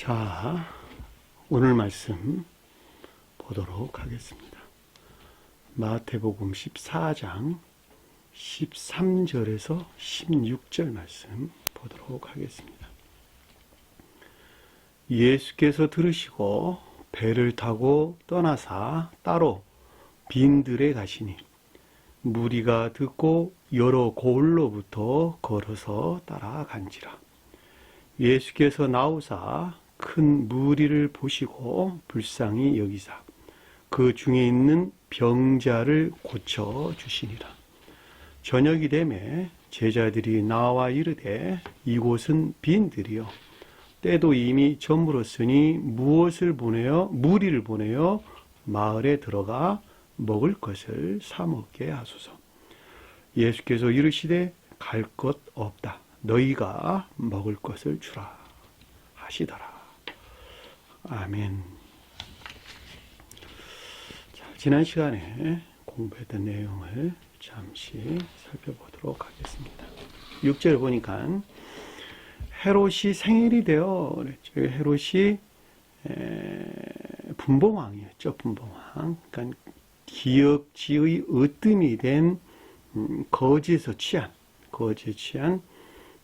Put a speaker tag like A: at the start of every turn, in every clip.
A: 자, 오늘 말씀 보도록 하겠습니다. 마태복음 14장 13절에서 16절 말씀 보도록 하겠습니다. 예수께서 들으시고 배를 타고 떠나사 따로 빈들에 가시니 무리가 듣고 여러 고을로부터 걸어서 따라간지라. 예수께서 나오사 큰 무리를 보시고 불쌍히 여기사 그 중에 있는 병자를 고쳐 주시니라. 저녁이 되매 제자들이 나와 이르되 이곳은 빈들이요 때도 이미 저물었으니 무리를 보내어 마을에 들어가 먹을 것을 사 먹게 하소서. 예수께서 이르시되 갈 것 없다. 너희가 먹을 것을 주라 하시더라. 아멘. 자, 지난 시간에 공부했던 내용을 잠시 살펴보도록 하겠습니다. 6절 보니까 헤롯이 생일이 되어 그랬죠. 헤롯이 분봉왕이었죠. 분봉왕. 그러니까 기역지의 으뜸이 된 거짓에 취한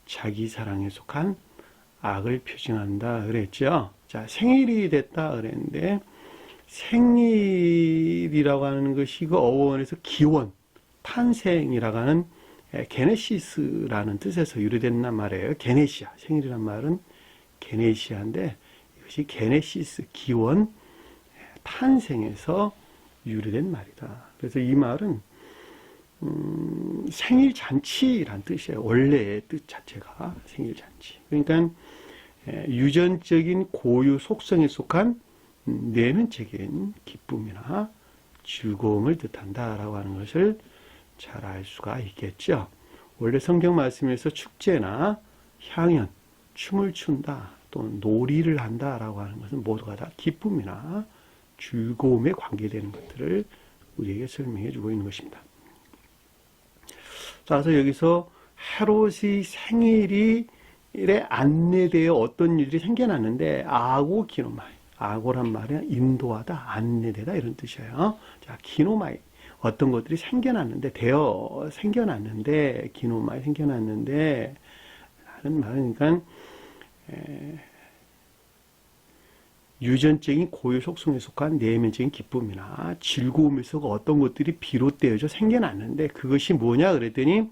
A: 자기 사랑에 속한 악을 표징한다 그랬죠. 자, 생일이 됐다 그랬는데 생일이라고 하는 것이 그 어원에서 기원, 탄생이라고 하는 게네시스라는 뜻에서 유래됐단 말이에요. 게네시아, 생일이란 말은 게네시아인데 이것이 게네시스, 기원, 탄생에서 유래된 말이다. 그래서 이 말은 생일잔치란 뜻이에요. 원래의 뜻 자체가 생일잔치. 그러니까 유전적인 고유 속성에 속한 내면적인 기쁨이나 즐거움을 뜻한다라고 하는 것을 잘 알 수가 있겠죠. 원래 성경 말씀에서 축제나 향연, 춤을 춘다 또는 놀이를 한다라고 하는 것은 모두가 다 기쁨이나 즐거움에 관계되는 것들을 우리에게 설명해 주고 있는 것입니다. 그래서 여기서 헤롯의 생일에 안내되어 어떤 일이 생겨났는데 아고 기노마이, 아고란 말은 인도하다, 안내되다 이런 뜻이에요. 자, 기노마이, 어떤 것들이 생겨났는데 기노마이 생겨났는데 하는 말은 그러니까 유전적인 고유 속성에 속한 내면적인 기쁨이나 즐거움에서 어떤 것들이 비롯되어져 생겨났는데 그것이 뭐냐 그랬더니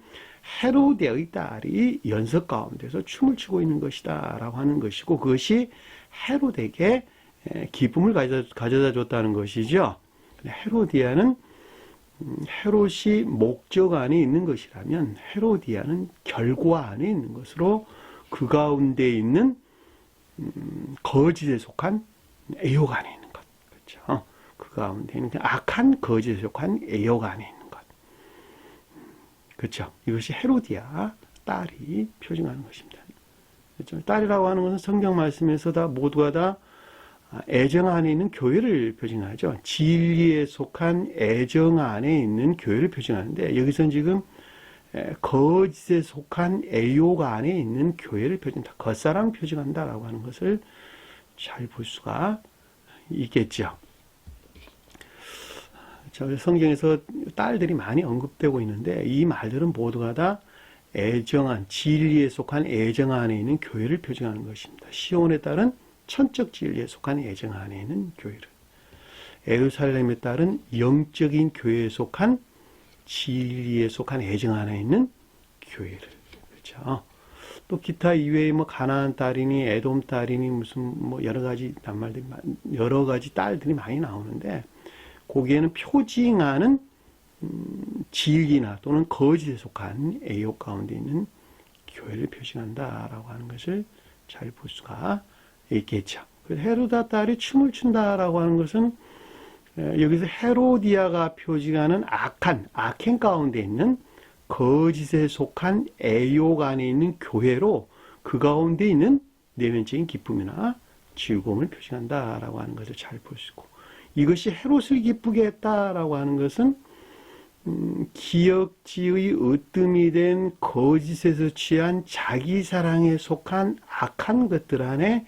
A: 헤로데의 딸이 연석 가운데서 춤을 추고 있는 것이다 라고 하는 것이고 그것이 헤로데에게 기쁨을 가져다 줬다는 것이죠. 헤로디아는 헤롯이 목적 안에 있는 것이라면 헤로디아는 결과 안에 있는 것으로 그 가운데 있는 거짓에 속한 애욕 안에 있는 것. 그렇죠. 그 가운데 있는 악한 거짓에 속한 애욕 안에 있는 것. 그렇죠. 이것이 헤로디아 딸이 표징하는 것입니다. 그렇죠. 딸이라고 하는 것은 성경 말씀에서 모두가 다 애정 안에 있는 교회를 표징하죠. 진리에 속한 애정 안에 있는 교회를 표징하는데 여기서는 지금 거짓에 속한 애욕 안에 있는 교회를 표징한다. 겉사람 표징한다라고 하는 것을 잘 볼 수가 있겠죠. 성경에서 딸들이 많이 언급되고 있는데 이 말들은 모두가 다 애정한, 진리에 속한 애정 안에 있는 교회를 표징하는 것입니다. 시온의 딸은 천적 진리에 속한 애정 안에 있는 교회를, 예루살렘의 딸은 영적인 교회에 속한 진리에 속한 애정 안에 있는 교회를. 그렇죠. 또 기타 이외에 가나안 딸이니 에돔 딸이니 무슨 여러 가지 낱말들이 여러 가지 딸들이 많이 나오는데 거기에는 표징하는 진리나 또는 거짓에 속한 애욕 가운데 있는 교회를 표징한다라고 하는 것을 잘 볼 수가 있겠죠. 헤로다 딸이 춤을 춘다라고 하는 것은 여기서 헤로디아가 표징하는 악행 가운데 있는 거짓에 속한 애욕 안에 있는 교회로 그 가운데 있는 내면적인 기쁨이나 즐거움을 표징한다라고 하는 것을 잘 볼 수 있고 이것이 헤롯을 기쁘게 했다라고 하는 것은 기역지의 으뜸이 된 거짓에서 취한 자기 사랑에 속한 악한 것들 안에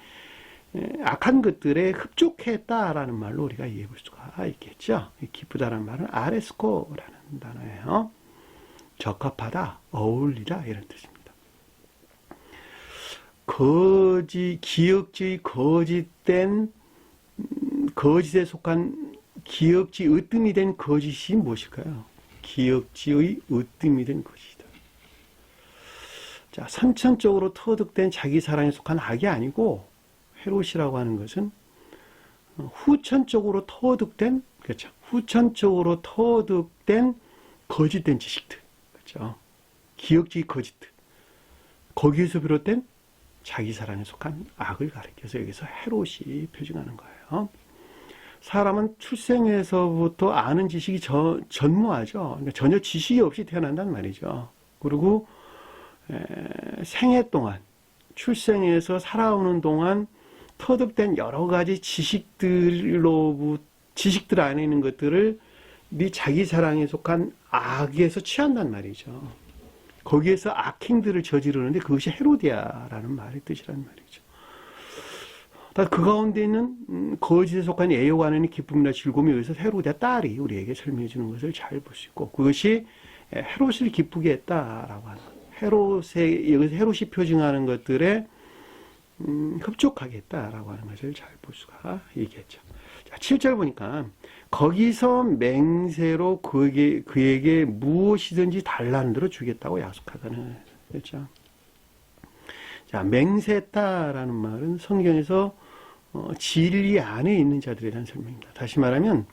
A: 악한 것들에 흡족했다라는 말로 우리가 이해해 볼 수가 있겠죠. 기쁘다라는 말은 아레스코라는 단어예요. 적합하다, 어울리다 이런 뜻입니다. 기역지의 거짓된 거짓에 속한 기역지 으뜸이 된 거짓이 무엇일까요? 기역지의 으뜸이 된 거짓이다. 자, 선천적으로 터득된 자기 사랑에 속한 악이 아니고 헤롯이라고 하는 것은 후천적으로 터득된, 그렇죠. 후천적으로 터득된 거짓된 지식들, 그렇죠. 기역지의 거짓들. 거기에서 비롯된 자기 사랑에 속한 악을 가리켜서 여기서 헤롯이 표징하는 거예요. 사람은 출생에서부터 아는 지식이 전무하죠. 그러니까 전혀 지식이 없이 태어난단 말이죠. 그리고 생애 동안, 출생에서 살아오는 동안 터득된 여러 가지 지식들 안에 있는 것들을 네 자기 사랑에 속한 악에서 취한단 말이죠. 거기에서 악행들을 저지르는데 그것이 헤로디아라는 말의 뜻이란 말이죠. 그 가운데 있는 거짓에 속한 애욕 안에 있는 기쁨이나 즐거움이 여기서 헤로디아 딸이 우리에게 설명해 주는 것을 잘 볼 수 있고, 그것이 헤롯을 기쁘게 했다라고 하는 여기서 헤롯이 표징하는 것들에 흡족하겠다라고 하는 것을 잘 볼 수가 있겠죠. 자, 7절 보니까 거기서 맹세로 그에게 무엇이든지 달라는 대로 주겠다고 약속하다는 거죠. 자, 맹세했다라는 말은 성경에서 진리 안에 있는 자들에 대한 설명입니다. 다시 말하면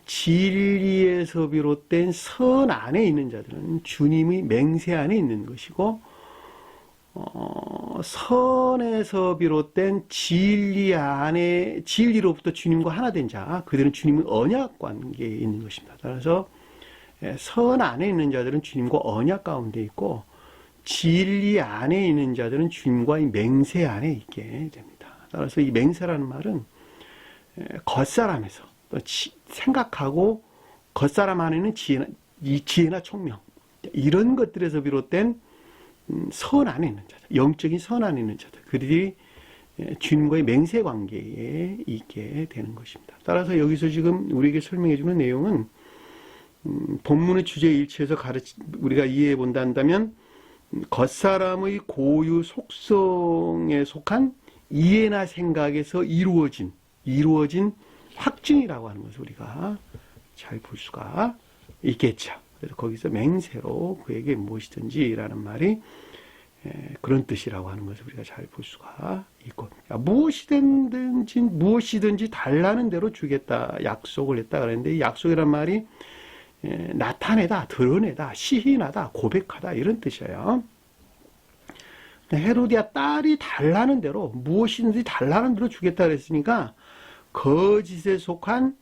A: 진리에서 비롯된 선 안에 있는 자들은 주님의 맹세 안에 있는 것이고, 선에서 비롯된 진리로부터 주님과 하나 된 자, 그들은 주님의 언약 관계에 있는 것입니다. 따라서 선 안에 있는 자들은 주님과 언약 가운데 있고, 진리 안에 있는 자들은 주님과의 맹세 안에 있게 됩니다. 따라서 이 맹세라는 말은 겉사람에서 생각하고 겉사람 안에는 지혜나 총명, 이런 것들에서 비롯된 선 안에 있는 자들, 영적인 선 안에 있는 자들, 그들이 주님과의 맹세 관계에 있게 되는 것입니다. 따라서 여기서 지금 우리에게 설명해 주는 내용은 본문의 주제에 일치해서 우리가 이해해 본다 한다면 겉사람의 고유 속성에 속한 이해나 생각에서 이루어진 확증이라고 하는 것을 우리가 잘 볼 수가 있겠죠. 그래서 거기서 맹세로 그에게 무엇이든지라는 말이 그런 뜻이라고 하는 것을 우리가 잘 볼 수가 있고, 무엇이든지 달라는 대로 주겠다 약속을 했다 그랬는데, 이 약속이란 말이 나타내다, 드러내다, 시인하다, 고백하다 이런 뜻이에요. 헤로디아 딸이 달라는 대로, 무엇이든지 달라는 대로 주겠다 그랬으니까 거짓에 속한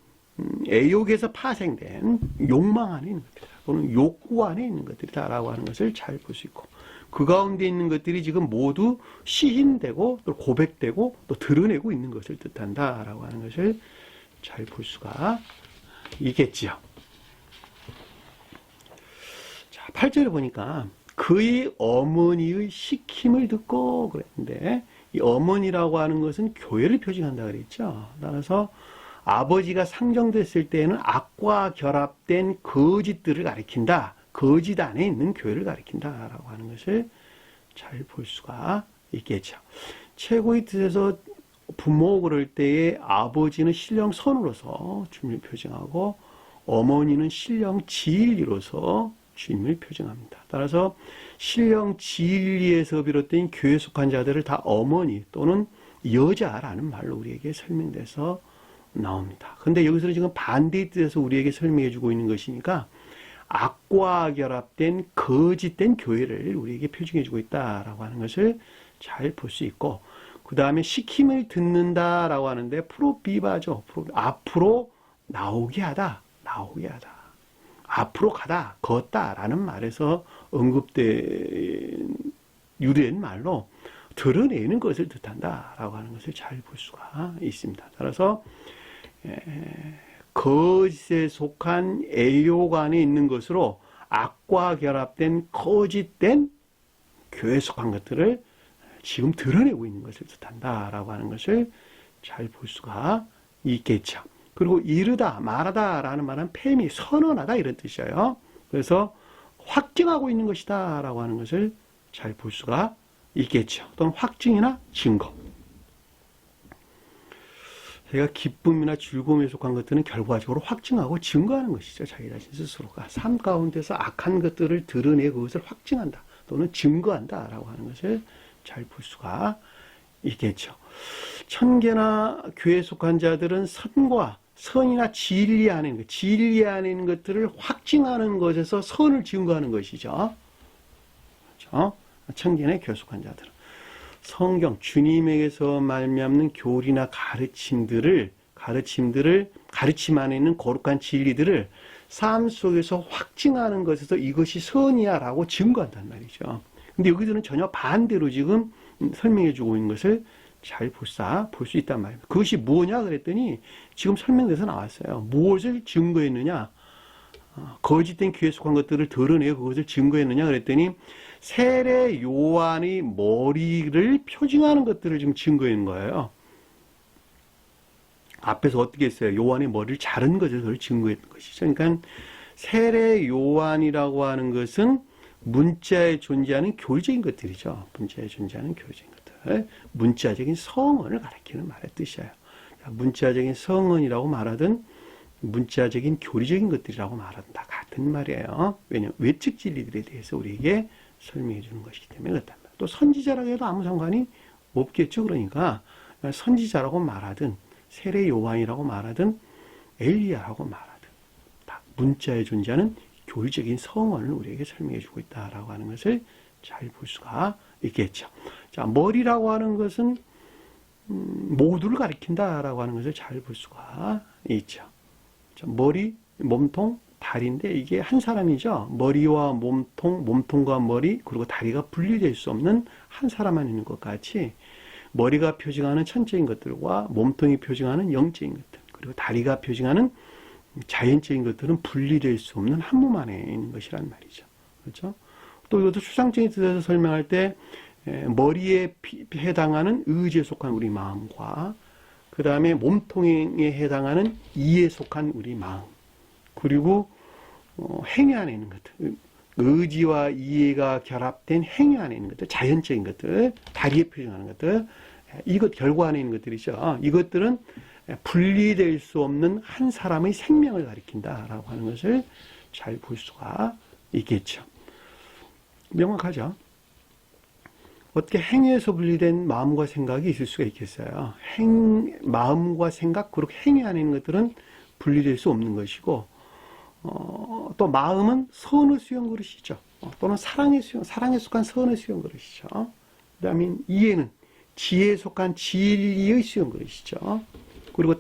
A: 애욕에서 파생된 욕망 안에 있는 것들이다, 또는 욕구 안에 있는 것들이다라고 하는 것을 잘 볼 수 있고, 그 가운데 있는 것들이 지금 모두 시인되고 또 고백되고 또 드러내고 있는 것을 뜻한다라고 하는 것을 잘 볼 수가 있겠지요. 자, 8절에 보니까 그의 어머니의 시킴을 듣고 그랬는데, 이 어머니라고 하는 것은 교회를 표징한다 그랬죠. 따라서 아버지가 상정됐을 때에는 악과 결합된 거짓들을 가리킨다, 거짓 안에 있는 교회를 가리킨다라고 하는 것을 잘 볼 수가 있겠죠. 최고의 뜻에서 부모 그럴 때에 아버지는 신령 선으로서 주님을 표징하고, 어머니는 신령 진리로서 주님을 표징합니다. 따라서 신령 진리에서 비롯된 교회에 속한 자들을 다 어머니 또는 여자라는 말로 우리에게 설명돼서 나옵니다. 그런데 여기서는 지금 반대의 뜻에서 우리에게 설명해 주고 있는 것이니까 악과 결합된 거짓된 교회를 우리에게 표징해 주고 있다라고 하는 것을 잘 볼 수 있고, 그 다음에 시킴을 듣는다라고 하는데 프로비바죠. 앞으로 나오게 하다, 앞으로 가다, 걷다라는 말에서 유래된 말로 드러내는 것을 뜻한다라고 하는 것을 잘 볼 수가 있습니다. 따라서 거짓에 속한 애욕 안에 있는 것으로 악과 결합된 거짓된 교회에 속한 것들을 지금 드러내고 있는 것을 뜻한다라고 하는 것을 잘 볼 수가 있겠죠. 그리고 이르다, 말하다라는 말은 폐미, 선언하다 이런 뜻이에요. 그래서 확증하고 있는 것이다 라고 하는 것을 잘 볼 수가 있겠죠. 또는 확증이나 증거. 저희가 기쁨이나 즐거움에 속한 것들은 결과적으로 확증하고 증거하는 것이죠. 자기 자신 스스로가. 삶 가운데서 악한 것들을 드러내 그것을 확증한다. 또는 증거한다 라고 하는 것을 잘 볼 수가 있겠죠. 천계나 교회에 속한 자들은 선이나 진리 안에 있는 것, 진리 안에 있는 것들을 확증하는 것에서 선을 증거하는 것이죠. 그렇죠? 천계나 교회에 속한 자들은. 성경, 주님에게서 말미암는 교리나 가르침 안에 있는 거룩한 진리들을 삶 속에서 확증하는 것에서 이것이 선이야 라고 증거한단 말이죠. 근데 여기서는 전혀 반대로 지금 설명해 주고 있는 것을 잘 볼 수 있단 말입니다. 그것이 뭐냐 그랬더니 지금 설명돼서 나왔어요. 무엇을 증거했느냐? 거짓된 교회에 속한 것들을 드러내어 그것을 증거했느냐 그랬더니 세례 요한의 머리를 표징하는 것들을 지금 증거했는 거예요. 앞에서 어떻게 했어요? 요한의 머리를 자른 것을 그걸 증거했던 것이죠. 그러니까 세례 요한이라고 하는 것은 문자에 존재하는 교리적인 것들이죠. 문자에 존재하는 교리적인 것들. 문자적인 성언을 가리키는 말의 뜻이에요. 문자적인 성언이라고 말하든 문자적인 교리적인 것들이라고 말하든 다 같은 말이에요. 왜냐하면 외적 진리들에 대해서 우리에게 설명해 주는 것이기 때문에 그렇단 말이에요. 또 선지자라고 해도 아무 상관이 없겠죠. 그러니까 선지자라고 말하든 세례 요한이라고 말하든 엘리야라고 말하든 다 문자에 존재하는 교리적인 성언을 우리에게 설명해 주고 있다라고 하는 것을 잘 볼 수가 있겠죠. 자, 머리라고 하는 것은 모두를 가리킨다라고 하는 것을 잘 볼 수가 있죠. 자, 머리, 몸통, 다리인데 이게 한 사람이죠. 머리와 몸통과 머리, 그리고 다리가 분리될 수 없는 한 사람만 있는 것 같이 머리가 표징하는 천적인 것들과 몸통이 표징하는 영적인 것들, 그리고 다리가 표징하는 자연적인 것들은 분리될 수 없는 한 몸 안에 있는 것이란 말이죠. 그렇죠? 또 이것도 추상적인 뜻에서 설명할 때 머리에 해당하는 의지에 속한 우리 마음과 그 다음에 몸통에 해당하는 이에 속한 우리 마음, 그리고 행위 안에 있는 것들, 의지와 이해가 결합된 행위 안에 있는 것들, 자연적인 것들, 다리에 표현하는 것들, 이것 결과 안에 있는 것들이죠. 이것들은 분리될 수 없는 한 사람의 생명을 가리킨다라고 하는 것을 잘 볼 수가 있겠죠. 명확하죠. 어떻게 행위에서 분리된 마음과 생각이 있을 수가 있겠어요. 마음과 생각, 그리고 행위 안에 있는 것들은 분리될 수 없는 것이고, 또 마음은 선을 수용 그릇이죠. 또는 사랑에 속한 선을 수용 그릇이죠. 그 다음에 이해는 지혜에 속한 진리의 수용 그릇이죠. 그리고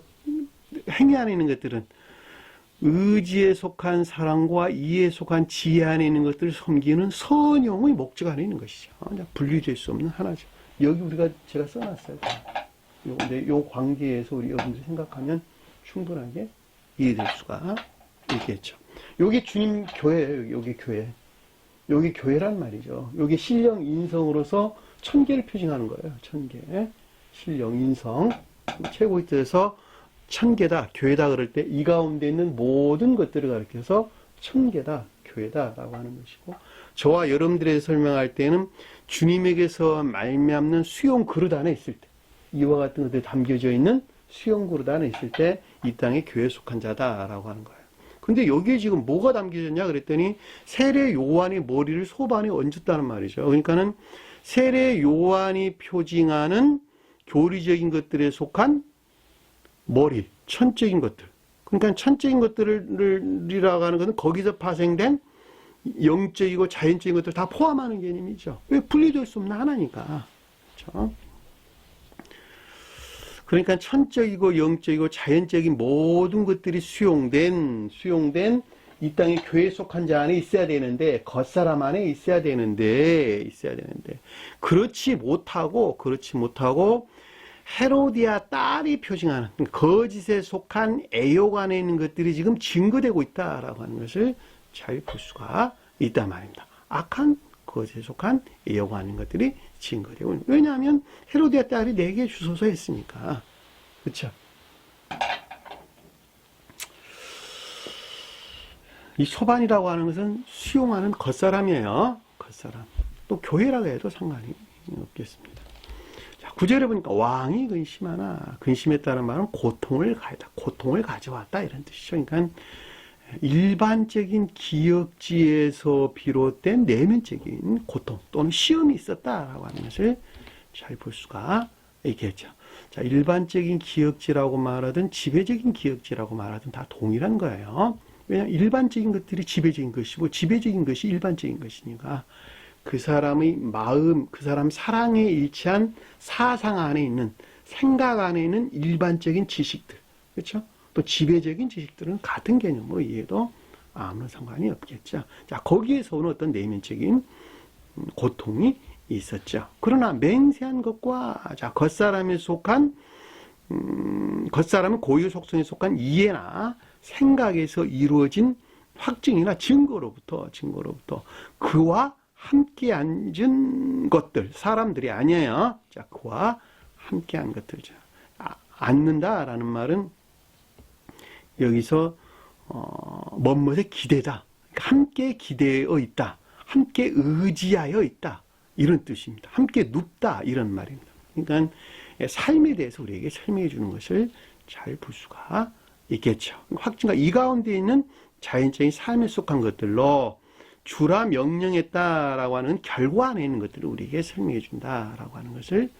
A: 행위 안에 있는 것들은 의지에 속한 사랑과 이해에 속한 지혜 안에 있는 것들을 섬기는 선용의 목적 안에 있는 것이죠. 분리될 수 없는 하나죠. 여기 제가 써놨어요. 요 관계에서 우리 여러분들이 생각하면 충분하게 이해될 수가 있겠죠. 여기 주님 교회예요. 여기 교회. 여기 교회란 말이죠. 여기 신령 인성으로서 천계를 표징하는 거예요. 천계. 신령 인성. 최고의 뜻에서 천계다, 교회다 그럴 때 이 가운데 있는 모든 것들을 가리켜서 천계다, 교회다라고 하는 것이고, 저와 여러분들에 설명할 때는 주님에게서 말미암는 수용 그릇 안에 있을 때, 이와 같은 것들이 담겨져 있는 수용 그릇 안에 있을 때 이 땅에 교회에 속한 자다라고 하는 거예요. 근데 여기에 지금 뭐가 담겨졌냐 그랬더니 세례 요한의 머리를 소반에 얹었다는 말이죠. 그러니까는 세례 요한이 표징하는 교리적인 것들에 속한 머리, 천적인 것들. 그러니까 천적인 것들이라고 하는 것은 거기서 파생된 영적이고 자연적인 것들 다 포함하는 개념이죠. 왜 분리될 수 없는 하나니까. 그렇죠? 그러니까 천적이고 영적이고 자연적인 모든 것들이 수용된 이 땅의 교회에 속한 자 안에 있어야 되는데, 겉사람 안에 있어야 되는데, 그렇지 못하고, 헤로디아 딸이 표징하는 거짓에 속한 애욕 안에 있는 것들이 지금 증거되고 있다라고 하는 것을 잘 볼 수가 있단 말입니다. 악한 그것에 속한 여호와 하는 것들이 증거되고, 왜냐하면 헤로디아 딸이 내게 주소서 했으니까. 그렇죠? 이 소반이라고 하는 것은 수용하는 겉사람이에요. 겉사람. 또 교회라고 해도 상관이 없겠습니다. 자, 9절에 보니까 왕이 근심하나, 근심했다는 말은 고통을 가져왔다 이런 뜻이죠. 그러니까 일반적인 기역지에서 비롯된 내면적인 고통 또는 시험이 있었다라고 하는 것을 잘 볼 수가 있겠죠. 자, 일반적인 기역지라고 말하든 지배적인 기역지라고 말하든 다 동일한 거예요. 왜냐하면 일반적인 것들이 지배적인 것이고 지배적인 것이 일반적인 것이니까 그 사람의 마음, 그 사람 사랑에 일치한 사상 안에 있는, 생각 안에 있는 일반적인 지식들, 그렇죠? 또 지배적인 지식들은 같은 개념으로 이해해도 아무런 상관이 없겠죠. 자, 거기에서 오는 어떤 내면적인 고통이 있었죠. 그러나 맹세한 것과, 자, 겉사람의 고유 속성에 속한 이해나 생각에서 이루어진 확증이나 증거로부터 그와 함께 앉은 것들, 사람들이 아니에요. 자, 그와 함께 한 것들죠. 앉는다라는 말은 여기서 뭐뭐에 기대다, 함께 기대어 있다, 함께 의지하여 있다 이런 뜻입니다. 함께 눕다 이런 말입니다. 그러니까 삶에 대해서 우리에게 설명해 주는 것을 잘 볼 수가 있겠죠. 확증과 이 가운데 있는 자연적인 삶에 속한 것들로 주라 명령했다라고 하는 결과 안에 있는 것들을 우리에게 설명해 준다라고 하는 것을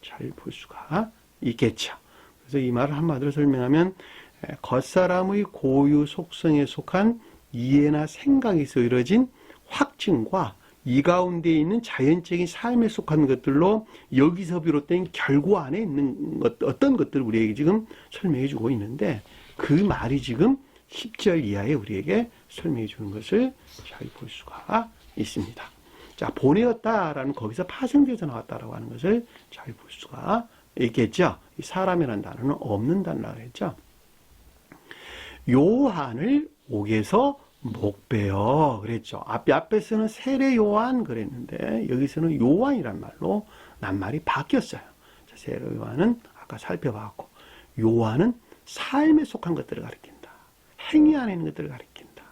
A: 잘 볼 수가 있겠죠. 그래서 이 말을 한마디로 설명하면 겉사람의 고유 속성에 속한 이해나 생각에서 이루어진 확증과 이 가운데 있는 자연적인 삶에 속한 것들로 여기서 비롯된 결과 안에 있는 어떤 것들을 우리에게 지금 설명해 주고 있는데, 그 말이 지금 10절 이하에 우리에게 설명해 주는 것을 잘 볼 수가 있습니다. 자, 보내었다라는 거기서 파생돼서 나왔다라고 하는 것을 잘 볼 수가 있겠죠. 이 사람이라는 단어는 없는 단어라고 했죠. 요한을 옥에서 목베어 그랬죠. 앞에서는 세례 요한 그랬는데 여기서는 요한이란 말로 낱말이 바뀌었어요. 자, 세례 요한은 아까 살펴봤고, 요한은 삶에 속한 것들을 가리킨다, 행위 안에 있는 것들을 가리킨다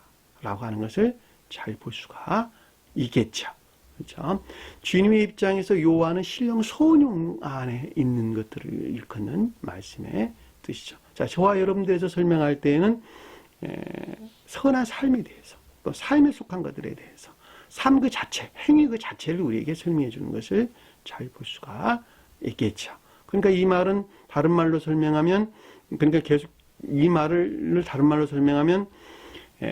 A: 라고 하는 것을 잘 볼 수가 있겠죠. 그렇죠? 주님의 입장에서 요한은 신령 소용 안에 있는 것들을 일컫는 말씀의 뜻이죠. 자, 저와 여러분들에서 설명할 때에는 선한 삶에 대해서, 또 삶에 속한 것들에 대해서, 삶 그 자체, 행위 그 자체를 우리에게 설명해 주는 것을 잘 볼 수가 있겠죠. 그러니까 이 말은 다른 말로 설명하면, 그러니까 계속 이 말을 다른 말로 설명하면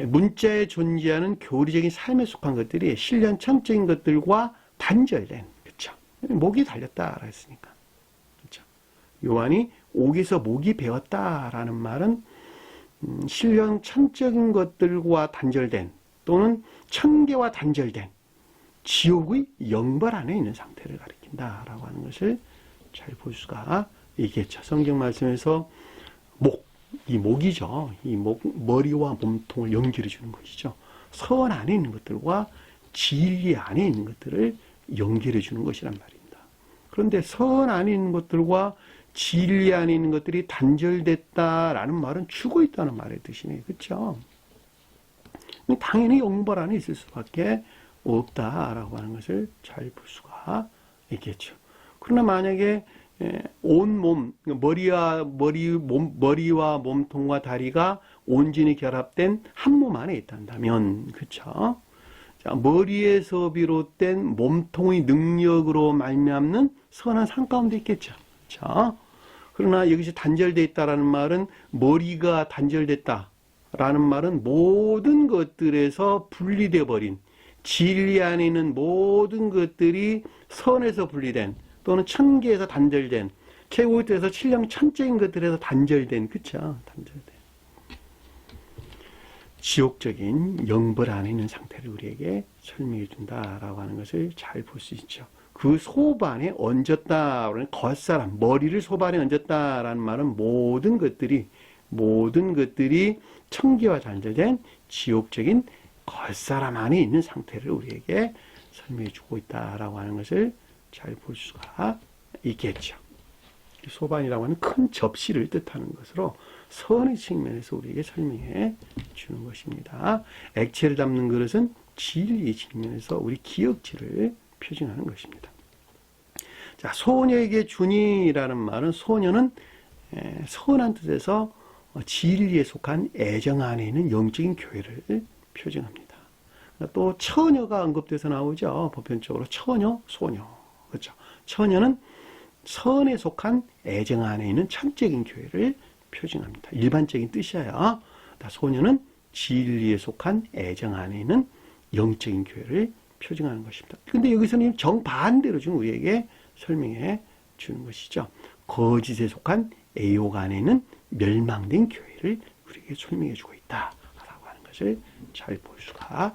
A: 문자에 존재하는 교리적인 삶에 속한 것들이 신령천적인 것들과 단절된, 그렇죠? 목이 달렸다라 했으니까, 그렇죠? 요한이 옥에서 목이 베었다라는 말은 신령천적인 것들과 단절된, 또는 천계와 단절된 지옥의 영벌 안에 있는 상태를 가리킨다라고 하는 것을 잘 볼 수가 있겠죠. 성경 말씀에서 이 목이죠. 이 머리와 몸통을 연결해 주는 것이죠. 선 안에 있는 것들과 진리 안에 있는 것들을 연결해 주는 것이란 말입니다. 그런데 선 안에 있는 것들과 진리 안에 있는 것들이 단절됐다라는 말은 죽어 있다는 말의 뜻이네요. 그렇죠? 당연히 영벌 안에 있을 수밖에 없다라고 하는 것을 잘 볼 수가 있겠죠. 그러나 만약에 온 몸, 머리와 몸통과 다리가 온전히 결합된 한 몸 안에 있단다면, 그렇죠? 자, 머리에서 비롯된 몸통의 능력으로 말미암는 선한 삶 가운데 있겠죠. 그렇죠? 그러나 여기서 단절되어 있다라는 말은, 머리가 단절됐다라는 말은 모든 것들에서 분리되어 버린, 진리 안에 있는 모든 것들이 선에서 분리된, 또는 천계에서 단절된, 최고의 뜻에서 신령천적인 것들에서 단절된, 그쵸? 단절된 지옥적인 영벌 안에 있는 상태를 우리에게 설명해 준다라고 하는 것을 잘 볼 수 있죠. 그 소반에 얹었다, 겉사람, 머리를 소반에 얹었다라는 말은 모든 것들이 천계와 단절된 지옥적인 겉사람 안에 있는 상태를 우리에게 설명해 주고 있다라고 하는 것을 잘 볼 수가 있겠죠. 소반이라고 하는 큰 접시를 뜻하는 것으로 선의 측면에서 우리에게 설명해 주는 것입니다. 액체를 담는 그릇은 진리의 측면에서 우리 기억지를 표징하는 것입니다. 자, 소녀에게 주니라는 말은 소녀는 선한 뜻에서 진리에 속한 애정 안에 있는 영적인 교회를 표징합니다. 또 처녀가 언급돼서 나오죠. 보편적으로 처녀, 소녀. 그렇죠. 처녀는 선에 속한 애정 안에 있는 참적인 교회를 표징합니다. 일반적인 뜻이에요. 소녀는 진리에 속한 애정 안에 있는 영적인 교회를 표징하는 것입니다. 근데 여기서는 정반대로 지금 우리에게 설명해 주는 것이죠. 거짓에 속한 애욕 안에 있는 멸망된 교회를 우리에게 설명해 주고 있다라고 하는 것을 잘 볼 수가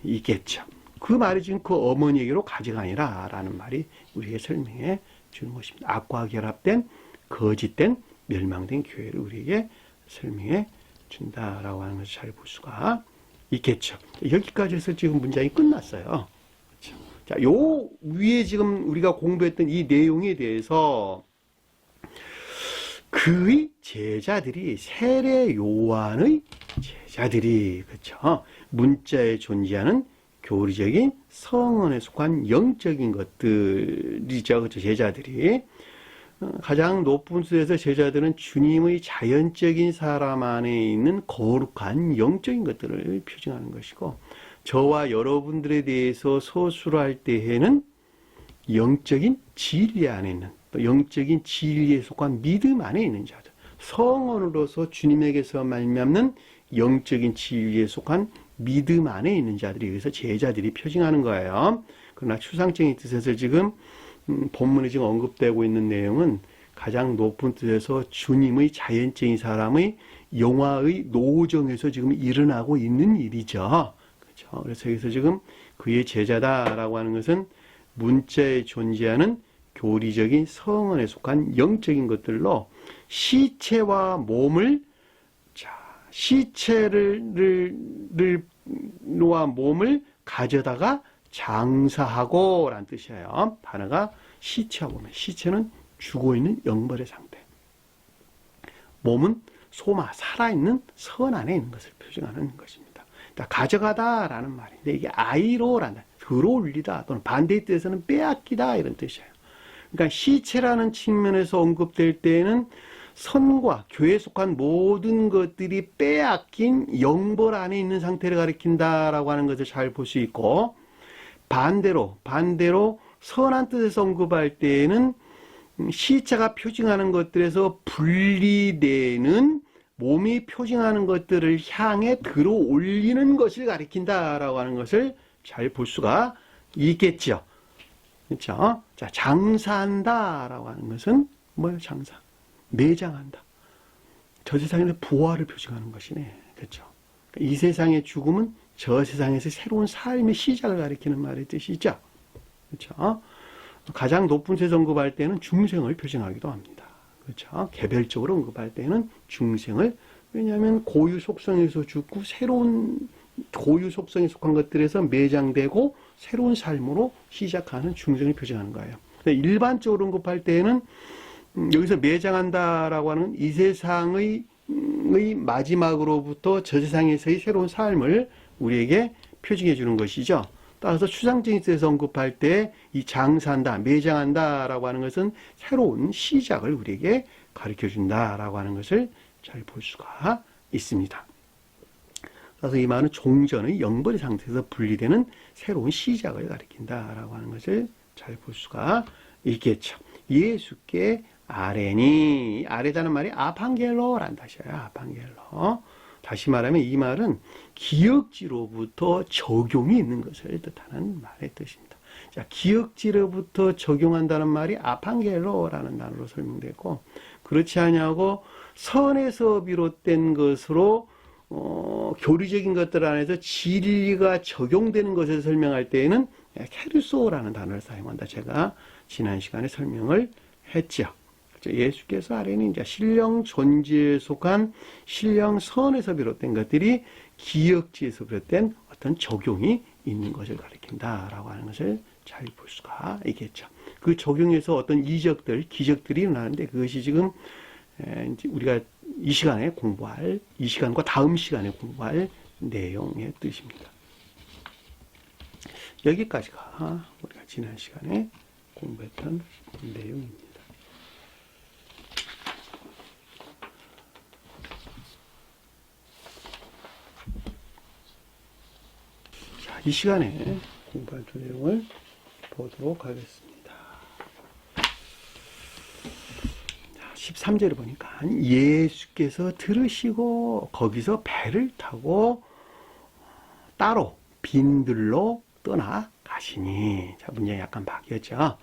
A: 있겠죠. 그 말이 지금 그 어머니에게로 가져가니라 라는 말이 우리에게 설명해 주는 것입니다. 악과 결합된 거짓된 멸망된 교회를 우리에게 설명해 준다라고 하는 것을 잘 볼 수가 있겠죠. 여기까지 해서 지금 문장이 끝났어요. 그렇죠? 자, 요 위에 지금 우리가 공부했던 이 내용에 대해서 그의 제자들이 세례 요한의 제자들이 그렇죠. 문자에 존재하는 교리적인 성언에 속한 영적인 것들이죠. 그렇죠. 제자들이 가장 높은 수에서 제자들은 주님의 자연적인 사람 안에 있는 거룩한 영적인 것들을 표징하는 것이고, 저와 여러분들에 대해서 서술할 때에는 영적인 진리 안에 있는, 또 영적인 진리에 속한 믿음 안에 있는 자들, 성언으로서 주님에게서 말미암는 영적인 진리에 속한 믿음 안에 있는 자들이 여기서 제자들이 표징하는 거예요. 그러나 추상적인 뜻에서 지금 본문에 지금 언급되고 있는 내용은 가장 높은 뜻에서 주님의 자연적인 사람의 영화의 노정에서 지금 일어나고 있는 일이죠. 그렇죠? 그래서 여기서 지금 그의 제자다라고 하는 것은 문자에 존재하는 교리적인 성언에 속한 영적인 것들로 시체와 몸을 시체와 몸을 가져다가 장사하고 라는 뜻이에요. 단어가 시체와 몸. 시체는 죽어있는 영벌의 상태. 몸은 소마, 살아있는 선 안에 있는 것을 표징하는 것입니다. 가져가다 라는 말인데 이게 아이로라는, 들어올리다 또는 반대의 뜻에서는 빼앗기다 이런 뜻이에요. 그러니까 시체라는 측면에서 언급될 때에는 선과 교회에 속한 모든 것들이 빼앗긴 영벌 안에 있는 상태를 가리킨다라고 하는 것을 잘 볼 수 있고, 반대로 선한 뜻에서 언급할 때에는 시체가 표징하는 것들에서 분리되는 몸이 표징하는 것들을 향해 들어 올리는 것을 가리킨다라고 하는 것을 잘 볼 수가 있겠죠. 그렇죠? 자, 장사한다라고 하는 것은 뭐예요? 장사. 매장한다. 저 세상에서 부활을 표징하는 것이네. 그렇죠? 이 세상의 죽음은 저 세상에서 새로운 삶의 시작을 가리키는 말의 뜻이죠. 그렇죠? 가장 높은 세서 언급할 때는 중생을 표징하기도 합니다. 그렇죠? 개별적으로 언급할 때는 중생을, 왜냐하면 고유 속성에서 죽고 새로운 고유 속성에 속한 것들에서 매장되고 새로운 삶으로 시작하는 중생을 표징하는 거예요. 일반적으로 언급할 때는 여기서 매장한다라고 하는 이 세상의 마지막으로부터 저 세상에서의 새로운 삶을 우리에게 표징해 주는 것이죠. 따라서 추상적인 뜻에서 언급할 때 이 장사한다, 매장한다라고 하는 것은 새로운 시작을 우리에게 가르쳐 준다라고 하는 것을 잘 볼 수가 있습니다. 그래서 이 말은 종전의 영벌의 상태에서 분리되는 새로운 시작을 가리킨다라고 하는 것을 잘 볼 수가 있겠죠. 예수께 아레니, 아레다는 말이 아판겔로라는 뜻이에요. 아판겔로. 다시 말하면 이 말은 기억지로부터 적용이 있는 것을 뜻하는 말의 뜻입니다. 자, 기억지로부터 적용한다는 말이 아판겔로라는 단어로 설명되고, 그렇지 않냐고 선에서 비롯된 것으로 교리적인 것들 안에서 진리가 적용되는 것을 설명할 때에는 케르소라는 단어를 사용한다. 제가 지난 시간에 설명을 했죠. 예수께서 아래는 이제 신령 존재에 속한 신령 선에서 비롯된 것들이 기역지에서 비롯된 어떤 적용이 있는 것을 가리킨다라고 하는 것을 잘 볼 수가 있겠죠. 그 적용에서 어떤 이적들, 기적들이 일어나는데 그것이 지금 이제 우리가 이 시간에 공부할, 이 시간과 다음 시간에 공부할 내용의 뜻입니다. 여기까지가 우리가 지난 시간에 공부했던 내용입니다. 자, 이 시간에 공부할 내용을 보도록 하겠습니다. 13절을 보니까 예수께서 들으시고 거기서 배를 타고 따로 빈들로 떠나가시니. 자, 문장이 약간 바뀌었죠.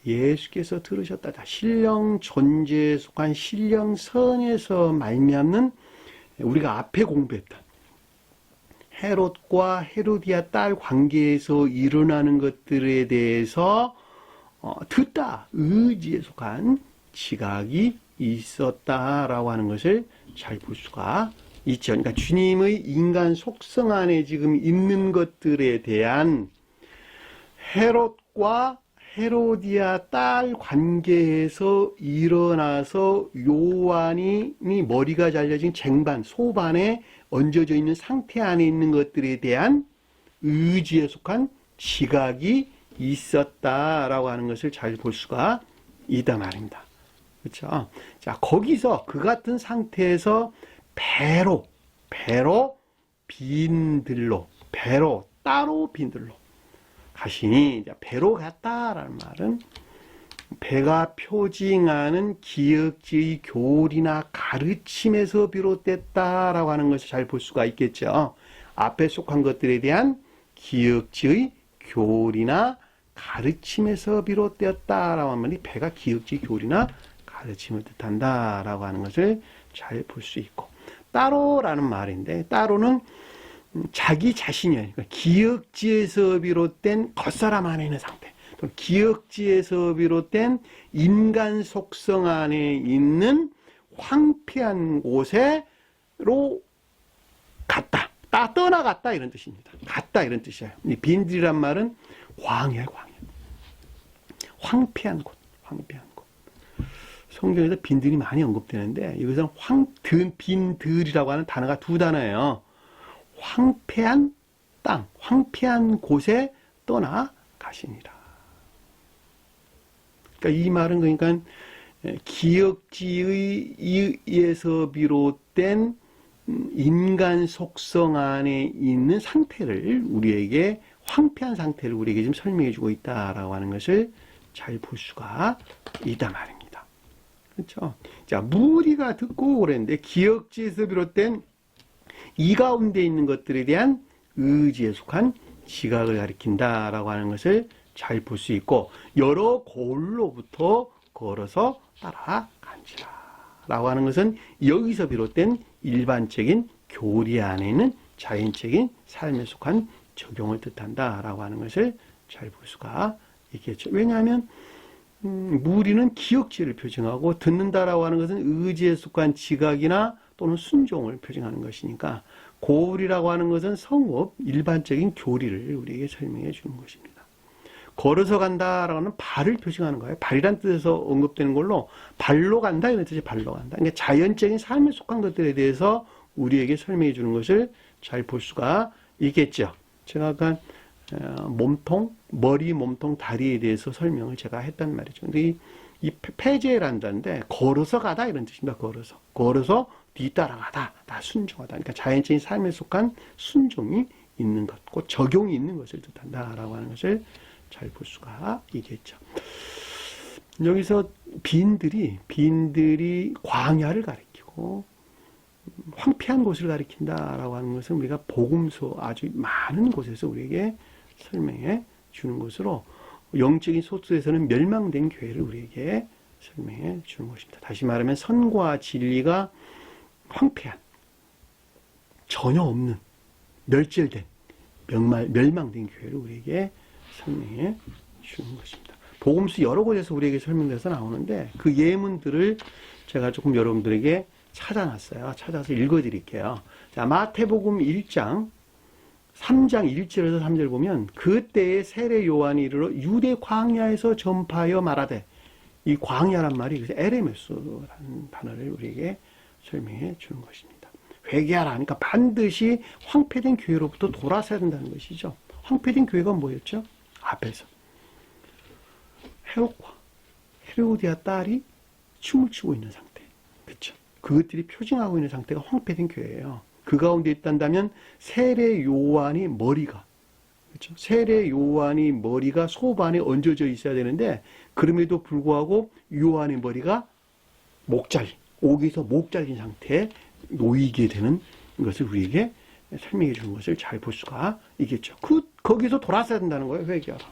A: 예수께서 들으셨다. 자, 신령 존재에 속한 신령 선에서 말미암는 우리가 앞에 공부했던 헤롯과 헤로디아 딸 관계에서 일어나는 것들에 대해서 듣다, 의지에 속한 지각이 있었다라고 하는 것을 잘 볼 수가 있죠. 그러니까 주님의 인간 속성 안에 지금 있는 것들에 대한 헤롯과 헤로디아 딸 관계에서 일어나서 요한이 머리가 잘려진 쟁반, 소반에 얹어져 있는 상태 안에 있는 것들에 대한 의지에 속한 지각이 있었다라고 하는 것을 잘 볼 수가 있단 말입니다. 그렇죠? 자, 거기서 그 같은 상태에서 배로 빈들로, 배로 따로 빈들로 가시니, 배로 갔다라는 말은 배가 표징하는 기역지의 교리나 가르침에서 비롯됐다라고 하는 것을 잘 볼 수가 있겠죠. 앞에 속한 것들에 대한 기역지의 교리나 가르침에서 비롯되었다라고 하면 배가 기역지의 교리나 가르침을 뜻한다라고 하는 것을 잘 볼 수 있고, 따로라는 말인데 따로는 자기 자신이 그러니까 기역지에서 비롯된 겉사람 안에 있는 상태, 또는 기역지에서 비롯된 인간 속성 안에 있는 황폐한 곳에로 갔다, 떠나갔다 이런 뜻입니다. 갔다 이런 뜻이에요. 이 빈들이란 말은 광야. 황폐한 곳. 성경에서 빈들이 많이 언급되는데 여기서는 빈들이라고 하는 단어가 두 단어예요. 황폐한 땅, 황폐한 곳에 떠나가시니라. 그러니까 이 말은 그러니까 기역지에서 비롯된 인간 속성 안에 있는 상태를 우리에게, 황폐한 상태를 우리에게 지금 설명해 주고 있다라고 하는 것을 잘 볼 수가 있단 말입니다. 그렇죠? 자, 무리가 듣고 그랬는데 기역지에서 비롯된 이 가운데 있는 것들에 대한 의지에 속한 지각을 가리킨다라고 하는 것을 잘 볼 수 있고, 여러 고을로부터 걸어서 따라간지라 라고 하는 것은 여기서 비롯된 일반적인 교리 안에 있는 자연적인 삶에 속한 적용을 뜻한다라고 하는 것을 잘 볼 수가 있겠죠. 왜냐하면 무리는 기역지를 표징하고 듣는다라고 하는 것은 의지에 속한 지각이나 또는 순종을 표징하는 것이니까, 고울이라고 하는 것은 성업, 일반적인 교리를 우리에게 설명해 주는 것입니다. 걸어서 간다라고 하는 발을 표징하는 거예요. 발이란 뜻에서 언급되는 걸로 발로 간다 이런 뜻이 발로 간다. 그러니까 자연적인 삶에 속한 것들에 대해서 우리에게 설명해 주는 것을 잘 볼 수가 있겠죠. 제가 아까 몸통, 머리, 몸통, 다리에 대해서 설명을 제가 했단 말이죠. 근데 이 폐제란다인데 걸어서 가다 이런 뜻입니다. 걸어서 뒤따라가다, 다 순종하다. 그러니까 자연적인 삶에 속한 순종이 있는 것, 곧 적용이 있는 것을 뜻한다라고 하는 것을 잘 볼 수가 있겠죠. 여기서 빈들이 광야를 가리키고 황폐한 곳을 가리킨다라고 하는 것은 우리가 복음서 아주 많은 곳에서 우리에게 설명해 주는 것으로, 영적인 소스에서는 멸망된 교회를 우리에게 설명해 주는 것입니다. 다시 말하면 선과 진리가 황폐한, 전혀 없는, 멸절된, 멸망된 교회를 우리에게 설명해 주는 것입니다. 복음서 여러 곳에서 우리에게 설명돼서 나오는데 그 예문들을 제가 조금 여러분들에게 찾아놨어요. 찾아서 읽어드릴게요. 자, 마태복음 1장 3장 1절에서 3절 보면 그때에 세례 요한이 이르러 유대 광야에서 전파하여 말하되, 이 광야란 말이 그래서 에레메스라는 단어를 우리에게 설명해 주는 것입니다. 회개하라 하니까 반드시 황폐된 교회로부터 돌아서야 된다는 것이죠. 황폐된 교회가 뭐였죠? 앞에서 헤롯과 헤로디아 딸이 춤을 추고 있는 상태. 그렇죠? 그것들이 표징하고 있는 상태가 황폐된 교회예요. 그 가운데 있단다면 세례 요한이 머리가, 그렇죠? 세례 요한이 머리가 소반에 얹어져 있어야 되는데 그럼에도 불구하고 요한의 머리가 옥에서 목 잘린 상태에 놓이게 되는 것을 우리에게 설명해 주는 것을 잘 볼 수가 있겠죠. 거기서 돌아서야 된다는 거예요. 회개하라.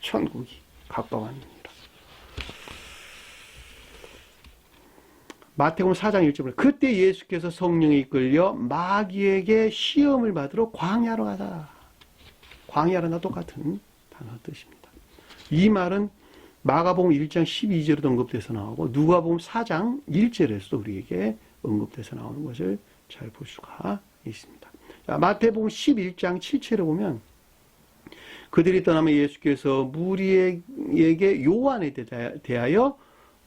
A: 천국이 가까웠느니라. 마태복음 4장 1절에 그때 예수께서 성령에 이끌려 마귀에게 시험을 받으러 광야로 가자. 광야라나 똑같은 단어 뜻입니다. 이 말은 마가복음 1장 12절에도 언급돼서 나오고 누가복음 4장 1절에서도 우리에게 언급돼서 나오는 것을 잘 볼 수가 있습니다. 자, 마태복음 11장 7절에 보면 그들이 떠나면 예수께서 무리에게 요한에 대하여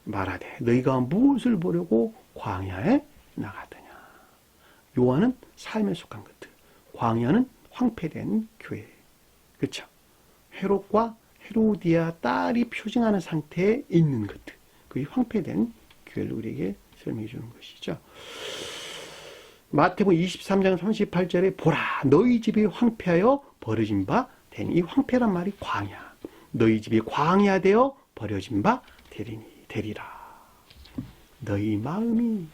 A: 말하되 너희가 무엇을 보려고 광야에 나가더냐. 요한은 삶에 속한 것들, 광야는 황폐된 교회. 그렇죠? 헤롯과 헤로디아 딸이 표징하는 상태에 있는 것들, 그게 황폐된 교회를 우리에게 설명해 주는 것이죠. 마태복음 23장 38절에 보라 너희 집이 황폐하여 버려진 바 되니, 이 황폐란 말이 광야, 너희 집이 광야되어 버려진 바 되리라. 너희 마음이,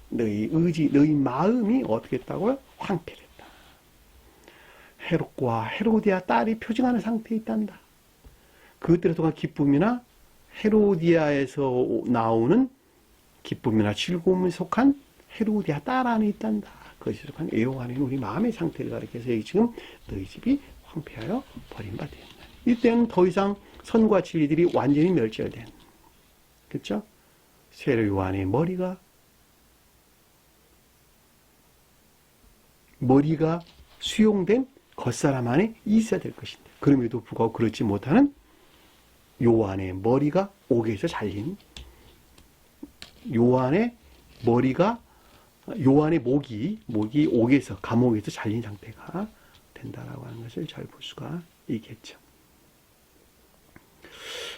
A: 너희 의지, 너희 마음이 어떻게 했다고요? 황폐됐다. 헤롯과 헤로디아 딸이 표징하는 상태에 있단다. 그것들에 동안 기쁨이나 헤로디아에서 나오는 기쁨이나 즐거움에 속한 헤로디아 딸 안에 있단다. 그것이 속한 애용 안에 있는 우리 마음의 상태를 가리켜서 여기 지금 너희 집이 황폐하여 버린 바 되었다. 이때는 더 이상 선과 진리들이 완전히 멸절된, 그렇죠? 세례 요한의 머리가 수용된 겉사람 안에 있어야 될 것인데 그럼에도 불구하고 그렇지 못하는 요한의 머리가 옥에서 잘린, 요한의 목이 옥에서, 감옥에서 잘린 상태가 된다라고 하는 것을 잘 볼 수가 있겠죠.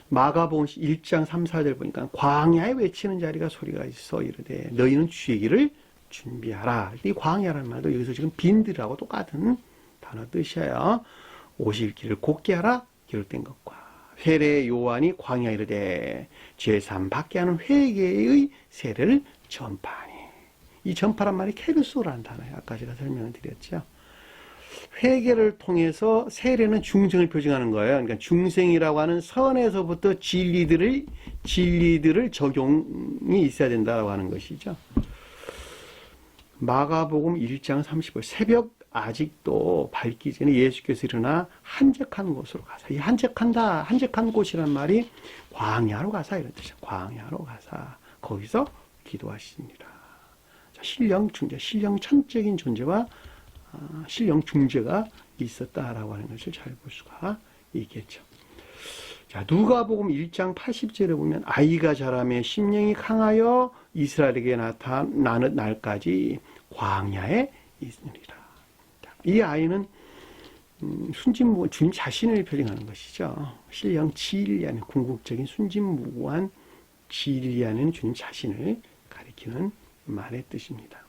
A: 마가복음 1장 3, 4절 보니까 광야에 외치는 자리가 소리가 있어 이르되 너희는 주의 길을 준비하라. 이 광야라는 말도 여기서 지금 빈들하고 똑같은 단어 뜻이에요. 오실 길을 곧게 하라 기록된 것과 세례 요한이 광야에 이르되 죄사함 받게 하는 회개의 세례를 전파하니. 이 전파란 말이 케르소라는 단어예요. 아까 제가 설명을 드렸죠. 회개를 통해서 세례는 중생을 표징하는 거예요. 그러니까 중생이라고 하는 선에서부터 진리들을 적용이 있어야 된다고 하는 것이죠. 마가복음 1장 30절 새벽 아직도 밝기 전에 예수께서 일어나 한적한 곳으로 가사. 이 한적한 곳이란 말이 광야로 가사 이런 뜻이죠. 광야로 가사. 거기서 기도하십니다. 신령 중재, 신령 천적인 존재와 신령 중재가 있었다라고 하는 것을 잘 볼 수가 있겠죠. 자, 누가복음 1장 80절에 보면 아이가 자라매 심령이 강하여 이스라엘에게 나타나는 날까지 광야에 있으리라. 이 아이는 순진무구한 주님 자신을 표현하는 것이죠. 신령 진리하는 궁극적인 순진무구한 진리하는 주님 자신을 가리키는 말의 뜻입니다.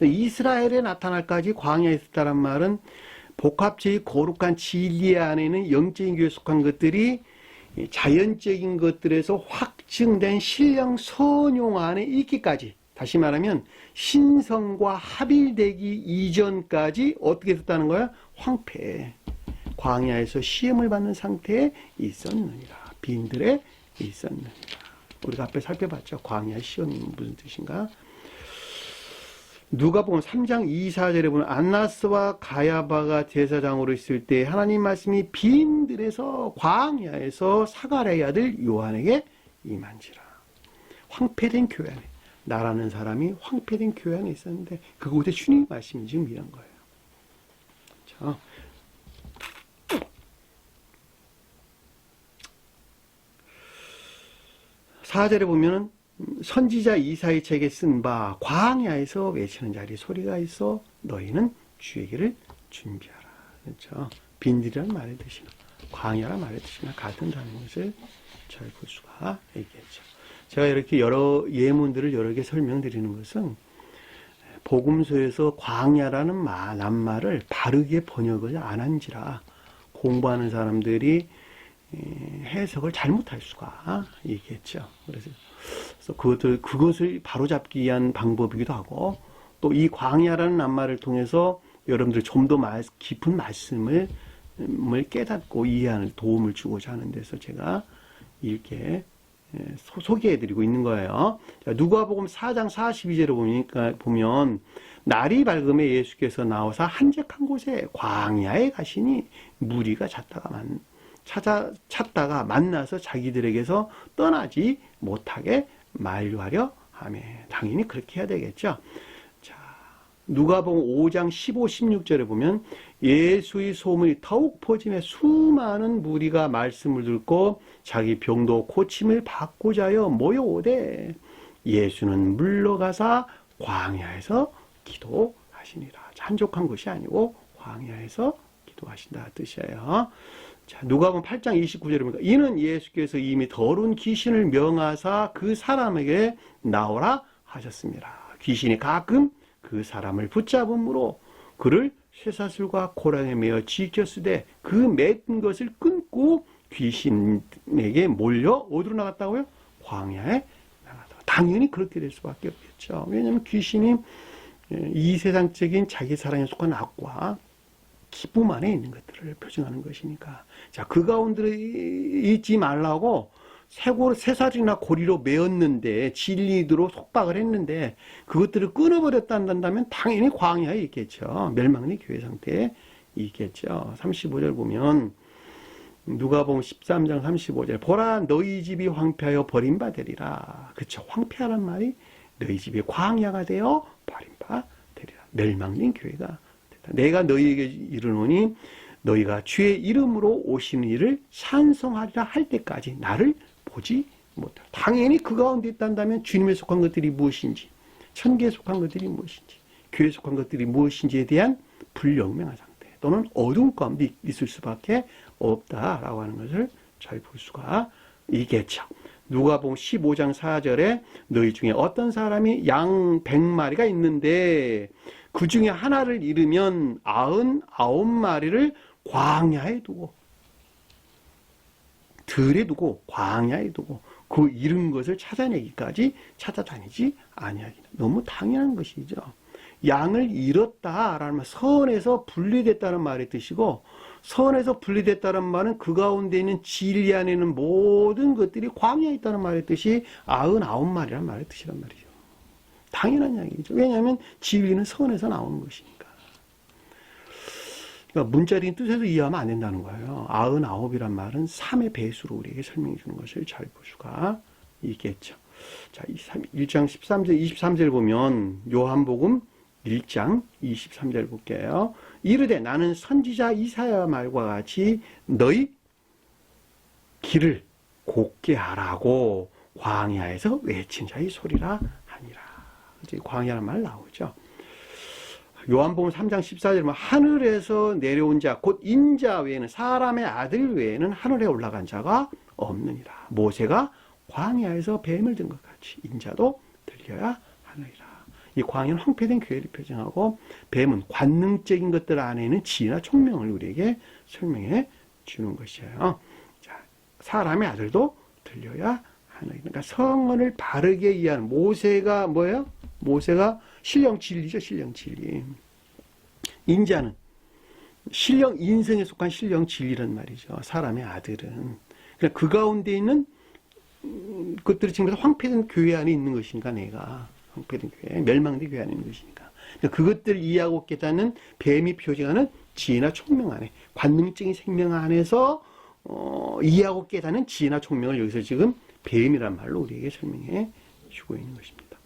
A: 이스라엘에 나타날까지 광야에 있었다는 말은 복합체의 거룩한 진리 안에는 영적인 교회에 속한 것들이 자연적인 것들에서 확증된 신령 선용 안에 있기까지, 다시 말하면 신성과 합일되기 이전까지 어떻게 됐다는 거야? 황폐, 광야에서 시험을 받는 상태에 있었느니라. 빈들에 있었느니라. 우리가 앞에 살펴봤죠. 광야 시험이 무슨 뜻인가? 누가복음 3장 2, 4절에 보면 안나스와 가야바가 제사장으로 있을 때 하나님 말씀이 빈들에서 광야에서 사가랴의 아들 요한에게 임한지라. 황폐된 교회 안에, 나라는 사람이 황폐된 교회 안에 있었는데 그곳에 주님 말씀이 지금 이런 거예요. 자, 4절에 보면은 선지자 이사의 책에 쓴 바 광야에서 외치는 자리 소리가 있어 너희는 주의 길을 준비하라. 그렇죠? 빈들이라는 말의 뜻이나 광야라는 말의 뜻이나 같은다는 것을 잘 볼 수가 있겠죠. 제가 이렇게 여러 예문들을 여러 개 설명드리는 것은 복음서에서 광야라는 낱말을 바르게 번역을 안 한지라 공부하는 사람들이 해석을 잘못할 수가 있겠죠. 그래서 그것을 바로잡기 위한 방법이기도 하고 또 이 광야라는 낱말을 통해서 여러분들 좀 더 깊은 말씀을 깨닫고 이해하는 도움을 주고자 하는 데서 제가 이렇게 소개해드리고 있는 거예요. 누가복음 4장 42절에 보면 날이 밝음에 예수께서 나와서 한적한 곳에 광야에 가시니 무리가 찾다가 만나서 자기들에게서 떠나지 못하게 만류하려 하며 당연히 그렇게 해야 되겠죠. 자, 누가복음 5장 15, 16절에 보면 예수의 소문이 더욱 퍼지며 수많은 무리가 말씀을 듣고 자기 병도 고침을 받고자 하여 모여오되 예수는 물러가사 광야에서 기도하시니라. 한적한 것이 아니고 광야에서 기도하신다 뜻이에요. 자, 누가복음 8장 29절에 보니까 이는 예수께서 이미 더러운 귀신을 명하사 그 사람에게 나오라 하셨습니다. 귀신이 가끔 그 사람을 붙잡음으로 그를 쇠사슬과 고랑에 매어 지켰으되 그 맺은 것을 끊고 귀신에게 몰려 어디로 나갔다고요? 광야에 나갔다. 당연히 그렇게 될 수밖에 없겠죠. 왜냐하면 귀신이 이 세상적인 자기 사랑에 속한 악과 기쁨 안에 있는 것들을 표징하는 것이니까. 자, 그 가운데 있지 말라고 쇠사슬이나 고리로 메었는데 진리로 속박을 했는데 그것들을 끊어버렸다 한다면 당연히 광야에 있겠죠. 멸망의 교회 상태에 있겠죠. 35절 보면 누가복음 13장 35절 보라 너희 집이 황폐하여 버림받으리라. 그렇죠. 황폐하란 말이 너희 집이 광야가 되어 버림받으리라. 멸망된 교회가 됐다. 내가 너희에게 이르노니 너희가 주의 이름으로 오시는 이를 찬송하리라 할 때까지 나를 보지 못하라. 당연히 그 가운데 있단다면 주님에 속한 것들이 무엇인지, 천계에 속한 것들이 무엇인지, 교회에 속한 것들이 무엇인지에 대한 불명명한 상태 또는 어두운 가운데 있을 수밖에 없다라고 하는 것을 잘 볼 수가 있겠죠. 누가복음 15장 4절에 너희 중에 어떤 사람이 양 100마리가 있는데 그 중에 하나를 잃으면 99마리를 광야에 두고 들에 두고 광야에 두고 그 잃은 것을 찾아내기까지 찾아다니지 아니하기는 너무 당연한 것이죠. 양을 잃었다라는 말, 선에서 분리됐다는 말의 뜻이고 선에서 분리됐다는 말은 그 가운데 있는 진리 안에 있는 모든 것들이 광야에 있다는 말의 뜻이 99마리라는 말의 뜻이란 말이죠. 당연한 이야기죠. 왜냐하면 진리는 선에서 나오는 것이니까. 그러니까 문자적인 뜻에서 이해하면 안 된다는 거예요. 99이란 말은 3의 배수로 우리에게 설명해 주는 것을 잘 볼 수가 있겠죠. 자, 1장 13절, 23절 보면 요한복음 1장 23절 볼게요. 이르되 나는 선지자 이사야 말과 같이 너희 길을 곱게 하라고 광야에서 외친 자의 소리라 하니라. 이제 광야란 말 나오죠. 요한복음 3장 14절에 보면 하늘에서 내려온 자 곧 인자 외에는 사람의 아들 외에는 하늘에 올라간 자가 없느니라. 모세가 광야에서 뱀을 든 것 같이 인자도 들려야 하느니라. 이 광야는 황폐된 교회를 표정하고 뱀은 관능적인 것들 안에는 지혜나 총명을 우리에게 설명해 주는 것이에요. 자, 사람의 아들도 들려야 하느니라. 그러니까 성언을 바르게 이해하는 모세가 뭐예요? 모세가 신령 진리죠. 신령 진리. 인자는 신령 인생에 속한 신령 진리란 말이죠. 사람의 아들은. 그러니까 그 가운데 있는 것들이 지금 황폐된 교회 안에 있는 것이니까 내가 황폐된 교회, 멸망된 교회 안에 있는 것이니까 그것들을 이해하고 깨닫는 뱀이 표징하는 지혜나 총명 안에, 관능적인 생명 안에서 이해하고 깨닫는 지혜나 총명을 여기서 지금 뱀이란 말로 우리에게 설명해 주고 있는 것입니다.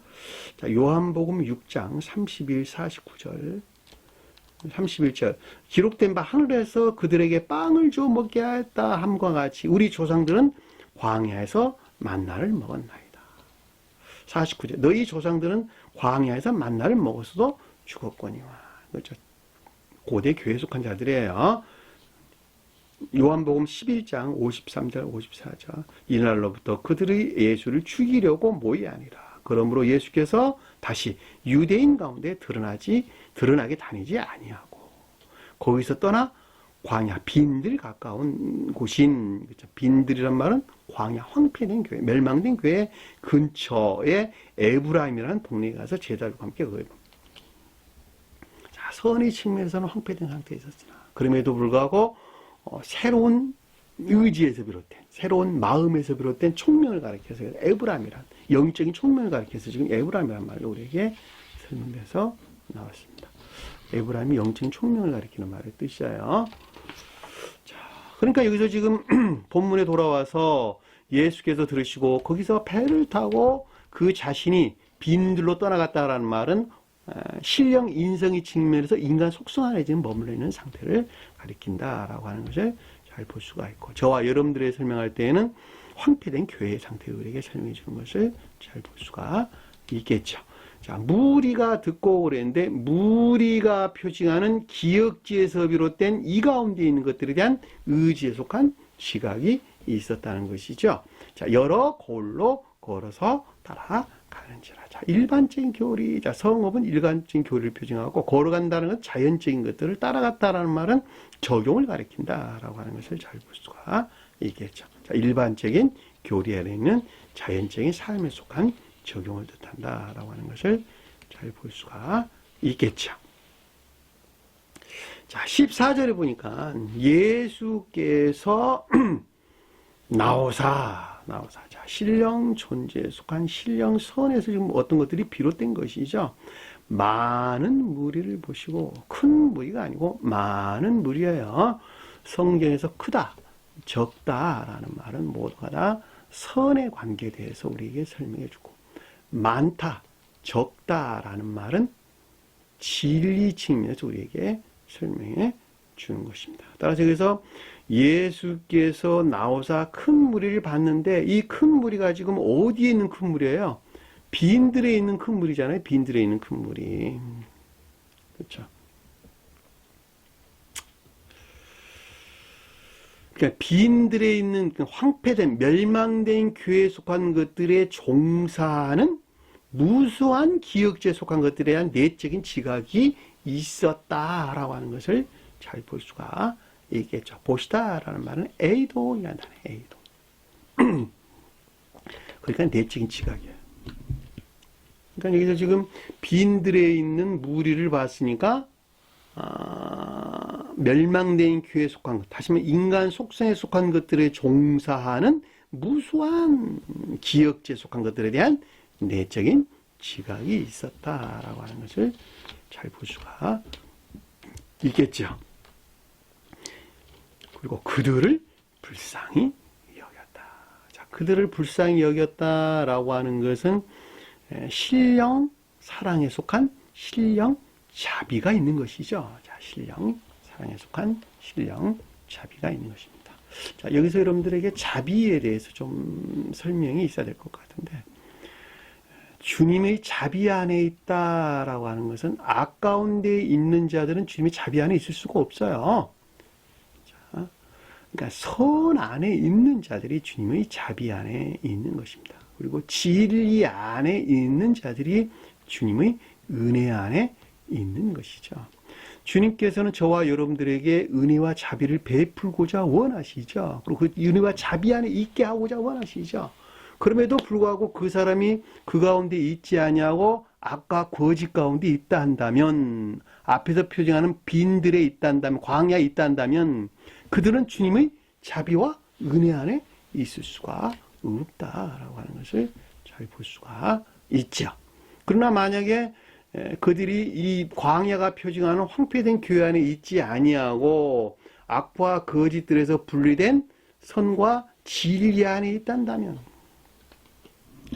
A: 자, 요한복음 6장 31, 49절 31절 기록된 바 하늘에서 그들에게 빵을 주어 먹게 하였다 함과 같이 우리 조상들은 광야에서 만나를 먹었나이다. 49절 너희 조상들은 광야에서 만나를 먹었어도 죽었거니와. 그렇죠. 고대 교회에 속한 자들이에요. 요한복음 11장 53절 54절 이날로부터 그들의 예수를 죽이려고 모이아니라. 그러므로 예수께서 다시 유대인 가운데 드러나게 다니지 아니하고 거기서 떠나 광야 빈들 가까운 곳인, 그렇죠. 빈들이란 말은 광야 황폐된 교회, 멸망된 교회 근처에 에브라임이라는 동네에 가서 제자들과 함께 자, 선의 측면에서는 황폐된 상태에 있었으나 그럼에도 불구하고 새로운 의지에서 비롯된, 새로운 마음에서 비롯된 총명을 가리켜서 에브라임이란 영적인 총명을 가리켜서 지금 에브라임이란 말을 우리에게 설명해서 나왔습니다. 에브라임이 영적인 총명을 가리키는 말의 뜻이에요. 자, 그러니까 여기서 지금 본문에 돌아와서 예수께서 들으시고 거기서 배를 타고 그 자신이 빈들로 떠나갔다라는 말은 신령 인성의 측면에서 인간 속성 안에 지금 머물러 있는 상태를 가리킨다라고 하는 것을 잘 볼 수가 있고, 저와 여러분들의 설명할 때에는 황폐된 교회의 상태를 우리에게 설명해 주는 것을 잘 볼 수가 있겠죠. 자, 무리가 듣고 그랬는데 무리가 표징하는 기억지에서 비롯된 이 가운데 있는 것들에 대한 의지에 속한 지각이 있었다는 것이죠. 자, 여러 거울로 걸어서 따라가는지라. 자, 일반적인 교리, 자, 성업은 일반적인 교리를 표징하고 걸어간다는 건 자연적인 것들을 따라갔다라는 말은 적용을 가리킨다라고 하는 것을 잘 볼 수가 있겠죠. 자, 일반적인 교리 안에 있는 자연적인 삶에 속한 적용을 뜻한다라고 하는 것을 잘 볼 수가 있겠죠. 자, 14절에 보니까 예수께서 나오사. 자, 신령 존재에 속한 신령 선에서 지금 어떤 것들이 비롯된 것이죠. 많은 무리를 보시고, 큰 무리가 아니고 많은 무리예요. 성경에서 크다, 적다라는 말은 모두가 다 선의 관계에 대해서 우리에게 설명해 주고, 많다, 적다라는 말은 진리 측면에서 우리에게 설명해 주는 것입니다. 따라서 여기서 예수께서 나오사 큰 무리를 봤는데 이 큰 무리가 지금 어디에 있는 큰 무리예요? 빈들에 있는 큰 무리잖아요. 빈들에 있는 큰 무리. 그렇죠. 그러니까 빈들에 있는 황폐된 멸망된 교회에 속한 것들에 종사하는 무수한 기억지에 속한 것들에 대한 내적인 지각이 있었다라고 하는 것을 잘 볼 수가 있겠죠. 보시다라는 말은 에이동이라는 단어예요. 에이동. 그러니까 내적인 지각이에요. 그러니까 여기서 지금 빈들에 있는 무리를 봤으니까 멸망된 교회에 속한 것, 다시 말하면 인간 속성에 속한 것들에 종사하는 무수한 기억지에 속한 것들에 대한 내적인 지각이 있었다라고 하는 것을 잘 볼 수가 있겠죠. 그리고 그들을 불쌍히 여겼다. 자, 그들을 불쌍히 여겼다라고 하는 것은 신령 사랑에 속한 신령 자비가 있는 것이죠. 자, 신령 사랑에 속한 신령 자비가 있는 것입니다. 자, 여기서 여러분들에게 자비에 대해서 좀 설명이 있어야 될 것 같은데, 주님의 자비 안에 있다라고 하는 것은 악 가운데 있는 자들은 주님의 자비 안에 있을 수가 없어요. 자, 그러니까 선 안에 있는 자들이 주님의 자비 안에 있는 것입니다. 그리고 진리 안에 있는 자들이 주님의 은혜 안에 있는 것이죠. 주님께서는 저와 여러분들에게 은혜와 자비를 베풀고자 원하시죠. 그리고 그 은혜와 자비 안에 있게 하고자 원하시죠. 그럼에도 불구하고 그 사람이 그 가운데 있지 아니하고 악과 거짓 가운데 있다 한다면, 앞에서 표징하는 빈들에 있다 한다면, 광야에 있다 한다면 그들은 주님의 자비와 은혜 안에 있을 수가 없다라고 하는 것을 잘 볼 수가 있죠. 그러나 만약에 그들이 이 광야가 표징하는 황폐된 교회 안에 있지 아니하고 악과 거짓들에서 분리된 선과 진리 안에 있단다면,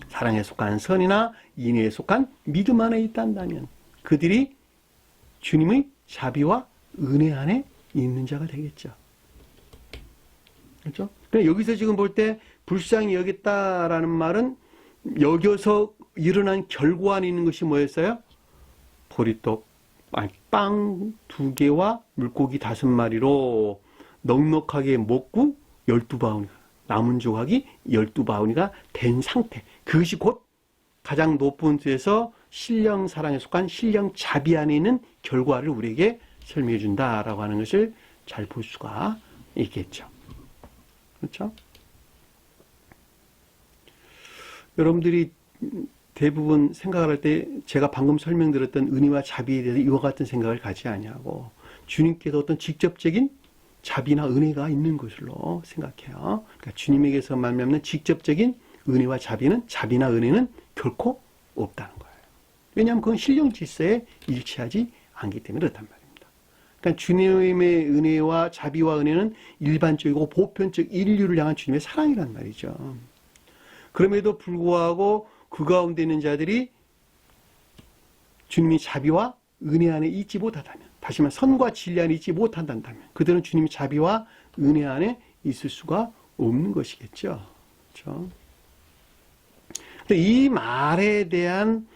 A: 사랑에 속한 선이나 인애에 속한 믿음 안에 있단다면 그들이 주님의 자비와 은혜 안에 있는 자가 되겠죠. 그렇죠? 그러니까 여기서 지금 볼 때 불쌍히 여겼다라는 말은 여겨서 일어난 결과 안에 있는 것이 뭐였어요? 보리떡, 빵 2개와 물고기 5마리로 넉넉하게 먹고 12바구니, 남은 조각이 12바구니가 된 상태. 그것이 곧 가장 높은 데에서 신령 사랑에 속한 신령 자비 안에 있는 결과를 우리에게 설명해 준다라고 하는 것을 잘 볼 수가 있겠죠. 그렇죠? 여러분들이 대부분 생각을 할 때 제가 방금 설명드렸던 은혜와 자비에 대해서 이와 같은 생각을 가지 아니하고 주님께서 어떤 직접적인 자비나 은혜가 있는 것으로 생각해요. 그러니까 주님에게서 말미암는 직접적인 은혜와 자비나 은혜는 결코 없다는 거예요. 왜냐하면 그건 신령 질서에 일치하지 않기 때문에 그렇단 말입니다. 그러니까 주님의 은혜와 자비와 은혜는 일반적이고 보편적 인류를 향한 주님의 사랑이란 말이죠. 그럼에도 불구하고 그 가운데 있는 자들이 주님의 자비와 은혜 안에 있지 못하다면, 다시 말해 선과 진리 안에 있지 못한다면 그들은 주님의 자비와 은혜 안에 있을 수가 없는 것이겠죠. 그렇죠? 이 말에 대한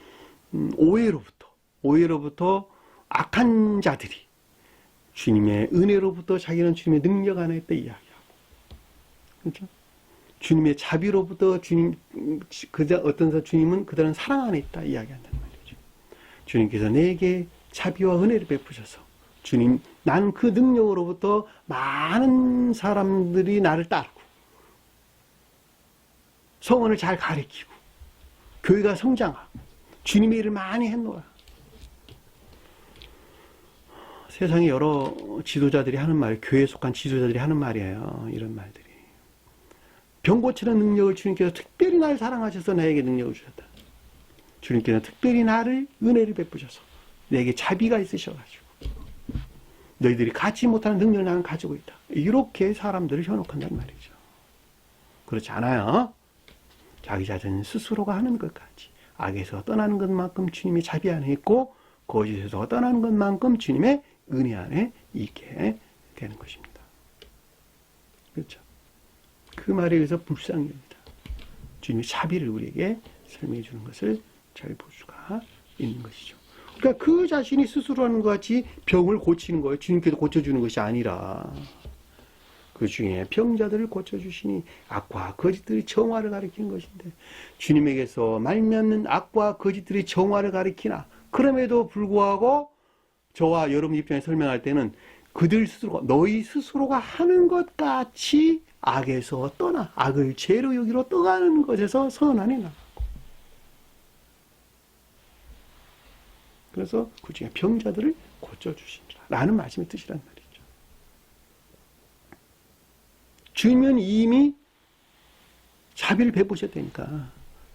A: 오해로부터 악한 자들이 주님의 은혜로부터 자기는 주님의 능력 안에 있다 이야기하고, 그렇죠? 주님의 자비로부터 어떤 주님은 그들은 사랑 안에 있다 이야기한단 말이죠. 주님께서 내게 자비와 은혜를 베푸셔서 주님, 나는 그 능력으로부터 많은 사람들이 나를 따르고 성원을 잘 가리키고 교회가 성장하고 주님의 일을 많이 했노라. 세상에 여러 지도자들이 하는 말, 교회에 속한 지도자들이 하는 말이에요. 이런 말들이. 병 고치는 능력을 주님께서 특별히 나를 사랑하셔서 나에게 능력을 주셨다. 주님께서는 특별히 나를 은혜를 베푸셔서 내게 자비가 있으셔가지고 너희들이 갖지 못하는 능력을 나는 가지고 있다. 이렇게 사람들을 현혹한단 말이죠. 그렇지 않아요. 자기 자신 스스로가 하는 것까지 악에서 떠나는 것만큼 주님의 자비 안에 있고 거짓에서 떠나는 것만큼 주님의 은혜 안에 있게 되는 것입니다. 그렇죠? 그 말에 의해서 불쌍합니다. 주님의 자비를 우리에게 설명해 주는 것을 잘 볼 수가 있는 것이죠. 그러니까 그 자신이 스스로 하는 것 같이 병을 고치는 거예요. 주님께서 고쳐주는 것이 아니라 그 중에 병자들을 고쳐주시니 악과 거짓들이 정화를 가리키는 것인데, 주님에게서 말미암는 악과 거짓들이 정화를 가리키나 그럼에도 불구하고 저와 여러분 입장에 설명할 때는 그들 스스로가 너희 스스로가 하는 것 같이 악에서 떠나 악을 죄로 여기로 떠가는 것에서 선언하니 나가고, 그래서 그 중에 병자들을 고쳐주시니라 라는 말씀의 뜻이란 말이죠. 주님은 이미 자비를 베푸셨다니까.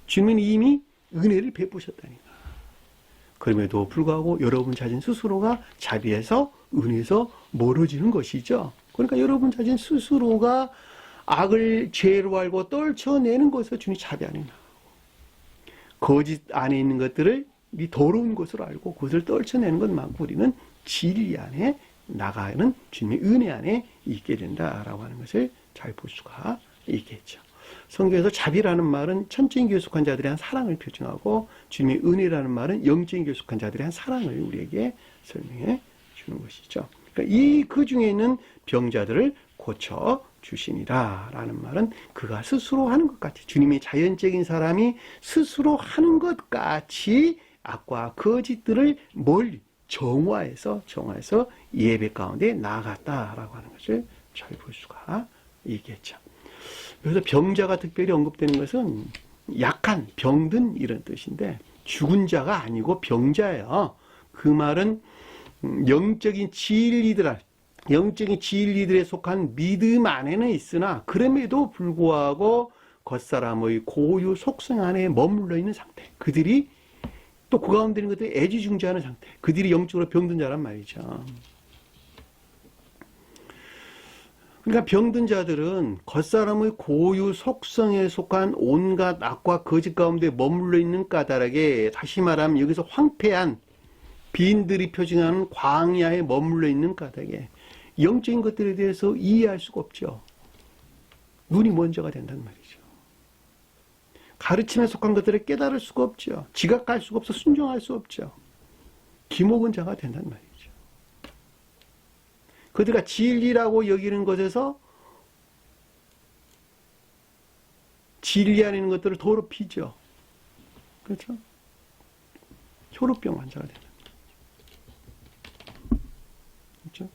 A: 주님은 이미 은혜를 베푸셨다니까. 그럼에도 불구하고 여러분 자신 스스로가 자비에서 은혜에서 멀어지는 것이죠. 그러니까 여러분 자신 스스로가 악을 죄로 알고 떨쳐내는 것에서 주님 자비 안에 나가고, 거짓 안에 있는 것들을 이 더러운 것으로 알고 그것을 떨쳐내는 것만큼 우리는 진리 안에 나가는 주님의 은혜 안에 있게 된다라고 하는 것을 잘 볼 수가 있겠죠. 성경에서 자비라는 말은 천적인 교속한 자들에 대한 사랑을 표징하고, 주님의 은혜라는 말은 영적인 교속한 자들에 대한 사랑을 우리에게 설명해 주는 것이죠. 그러니까 그 중에 있는 병자들을 고쳐 주시니라 라는 말은 그가 스스로 하는 것 같이, 주님의 자연적인 사람이 스스로 하는 것 같이 악과 거짓들을 멀리 정화해서 예배 가운데 나아갔다라고 하는 것을 잘 볼 수가 있겠죠. 그래서 병자가 특별히 언급되는 것은 약한, 병든 이런 뜻인데 죽은 자가 아니고 병자예요. 그 말은 영적인 진리들에 속한 믿음 안에는 있으나 그럼에도 불구하고 겉사람의 고유 속성 안에 머물러 있는 상태. 그들이 또 그 가운데 있는 것들이 애지중지하는 상태. 그들이 영적으로 병든 자란 말이죠. 그러니까 병든 자들은 겉사람의 고유 속성에 속한 온갖 악과 거짓 가운데 머물러 있는 까닭에, 다시 말하면 여기서 황폐한 빈들이 표징하는 광야에 머물러 있는 까닭에 영적인 것들에 대해서 이해할 수가 없죠. 눈이 먼저가 된단 말이죠. 가르침에 속한 것들을 깨달을 수가 없죠. 지각할 수가 없어 순종할 수 없죠. 기목은 자가 된단 말이죠. 그들가 진리라고 여기는 것에서 진리 안에 있는 것들을 더럽히죠. 그렇죠? 혈우병 환자가 된다. 그렇죠?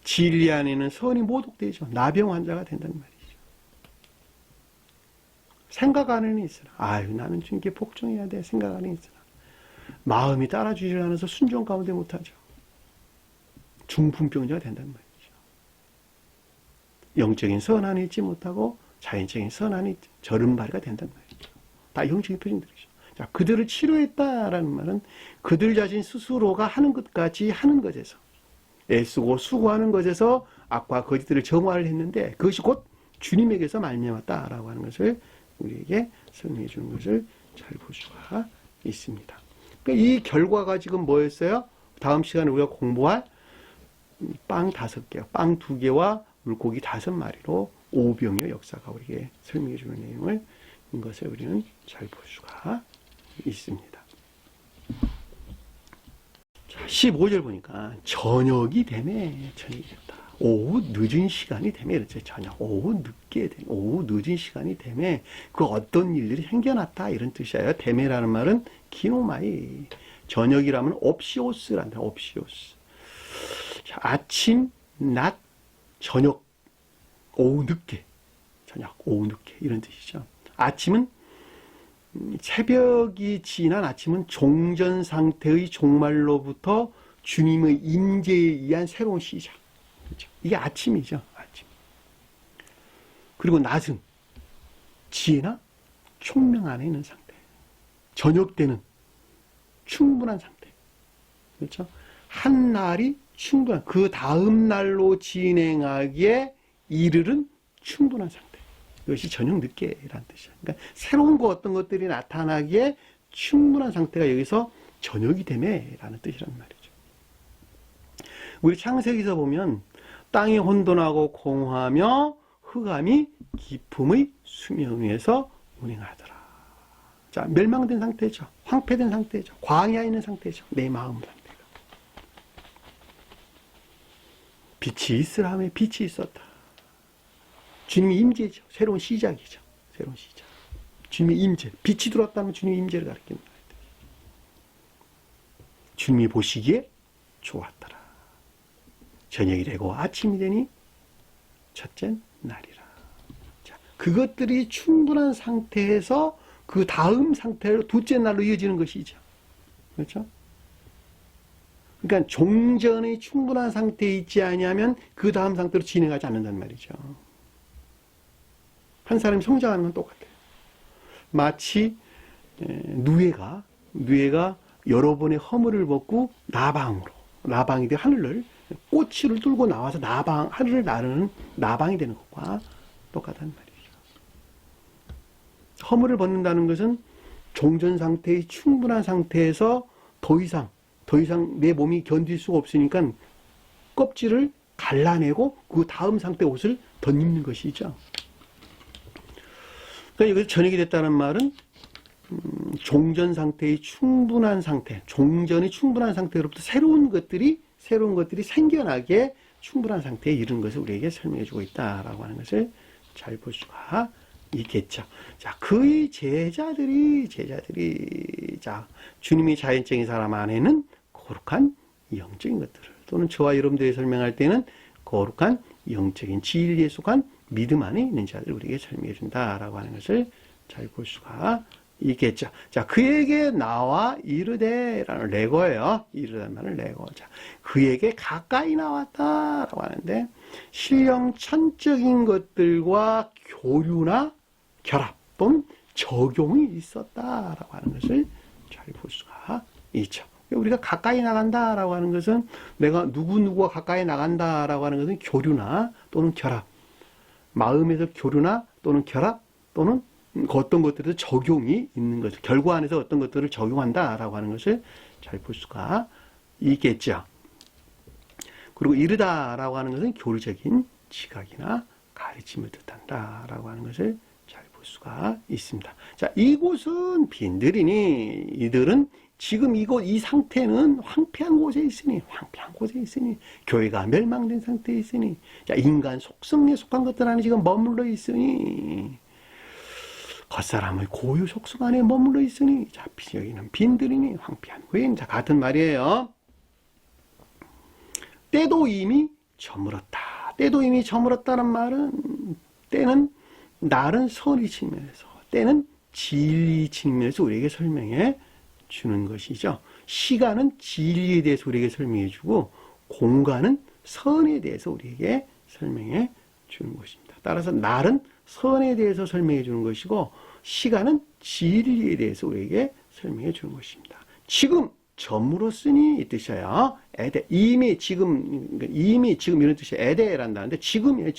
A: 진리 안에 있는 선이 모독되죠. 나병 환자가 된다는 말이죠. 생각 안에는 있으나, 아유, 나는 주님께 복종해야 돼. 생각 안에 있으나. 마음이 따라주지 않아서 순종 가운데 못하죠. 중풍병자가 된단 말이죠. 영적인 선 안에 있지 못하고 자연적인 선 안에 절음발이가 된단 말이죠. 다 영적인 표징들이죠. 자, 그들을 치료했다라는 말은 그들 자신 스스로가 하는 것 같이 하는 것에서, 애쓰고 수고하는 것에서 악과 거짓들을 정화를 했는데, 그것이 곧 주님에게서 말미암았다라고 하는 것을 우리에게 설명해 주는 것을 잘 볼 수가 있습니다. 그러니까 이 결과가 지금 뭐였어요? 다음 시간에 우리가 공부할 빵 5개, 빵 2개와 물고기 5마리로 오병이어 역사가 우리에게 설명해 주는 내용을, 이것을 우리는 잘 볼 수가 있습니다. 자, 15절 보니까 저녁이 되매, 저녁이 됐다. 오후 늦은 시간이 되매, 이렇죠. 저녁, 오후 늦은 시간이 되매, 그 어떤 일들이 생겨났다, 이런 뜻이에요. 되매라는 말은 기노마이, 저녁이라면 옵시오스란다, 옵시오스. 자, 아침, 낮, 저녁, 오후 늦게, 저녁, 오후 늦게, 이런 뜻이죠. 아침은 새벽이 지난 아침은 종전 상태의 종말로부터 주님의 임재에 의한 새로운 시작. 그렇죠? 이게 아침이죠. 아침. 그리고 낮은 지혜나 총명 안에 있는 상태. 저녁 때는 충분한 상태. 그렇죠? 한 날이 충분한, 그 다음 날로 진행하기에 이르른 충분한 상태. 이것이 저녁 늦게라는 뜻이야. 그러니까 새로운 거 어떤 것들이 나타나기에 충분한 상태가 여기서 저녁이 되매라는 뜻이란 말이죠. 우리 창세기에서 보면 땅이 혼돈하고 공허하며 흑암이 깊음의 수면 위에서 운행하더라. 자, 멸망된 상태죠. 황폐된 상태죠. 광야에 있는 상태죠. 내 마음 상태가. 빛이 있으라 하며 빛이 있었다. 주님의 임재죠. 새로운 시작이죠. 새로운 시작. 주님의 임재. 빛이 들어왔다면 주님의 임재를 가리키는 거예요. 주님이 보시기에 좋았더라. 저녁이 되고 아침이 되니 첫째 날이라. 자, 그것들이 충분한 상태에서 그 다음 상태로 둘째 날로 이어지는 것이죠. 그렇죠? 그러니까 종전의 충분한 상태에 있지 않으면 그 다음 상태로 진행하지 않는단 말이죠. 한 사람이 성장하는 건 똑같아요. 마치 누에가 여러 번의 허물을 벗고 나방이 되어 하늘을, 꼬치를 뚫고 나와서 하늘을 나르는 나방이 되는 것과 똑같단 말이죠. 허물을 벗는다는 것은 종전 상태의 충분한 상태에서 더 이상 내 몸이 견딜 수가 없으니까 껍질을 갈라내고 그 다음 상태 옷을 덧입는 것이죠. 그러니까 여기서 저녁이 됐다는 말은 종전 상태의 충분한 상태, 종전이 충분한 상태로부터 새로운 것들이 생겨나게 충분한 상태에 이르는 것을 우리에게 설명해 주고 있다라고 하는 것을 잘 볼 수가 있겠죠. 자, 그의 제자들이 자, 주님이 자연적인 사람 안에는 거룩한 영적인 것들을, 또는 저와 여러분들이 설명할 때는 거룩한 영적인 진리에 속한 믿음 안에 있는 자들 우리에게 설명해 준다라고 하는 것을 잘 볼 수가 있겠죠. 자, 그에게 나와 이르되라는 레고예요. 이르다는 말은 레고. 자, 그에게 가까이 나왔다라고 하는데 신령천적인 것들과 교류나 결합 또는 적용이 있었다라고 하는 것을 잘 잘 볼 수가 있죠. 우리가 가까이 나간다라고 하는 것은 내가 누구누구와 가까이 나간다라고 하는 것은 교류나 또는 결합, 마음에서 교류나 또는 결합 또는 어떤 것들에서 적용이 있는 것을, 결과 안에서 어떤 것들을 적용한다라고 하는 것을 잘 볼 수가 있겠죠. 그리고 이르다라고 하는 것은 교류적인 지각이나 가르침을 뜻한다라고 하는 것을 잘 볼 수가 있습니다. 자, 이곳은 빈들이니 이들은 지금 이 상태는 황폐한 곳에 있으니, 교회가 멸망된 상태에 있으니, 자, 인간 속성에 속한 것들 안에 지금 머물러 있으니, 겉사람의 고유 속성 안에 머물러 있으니, 자, 여기는 빈들이니 황폐한 곳에, 자, 같은 말이에요. 때도 이미 저물었다. 때도 이미 저물었다는 말은, 때는 날은 선의 측면에서, 때는 진리 측면에서 우리에게 설명해 주는 것이죠. 시간은 진리에 대해서 우리에게 설명해 주고, 공간은 선에 대해서 우리에게 설명해 주는 것입니다. 따라서 날은 선에 대해서 설명해 주는 것이고, 시간은 진리에 대해서 우리에게 설명해 주는 것입니다. 지금 저물었으니 이 뜻이에요. 에데, 이미 지금 이런 뜻이에요. 에데란다는데 지금이에요.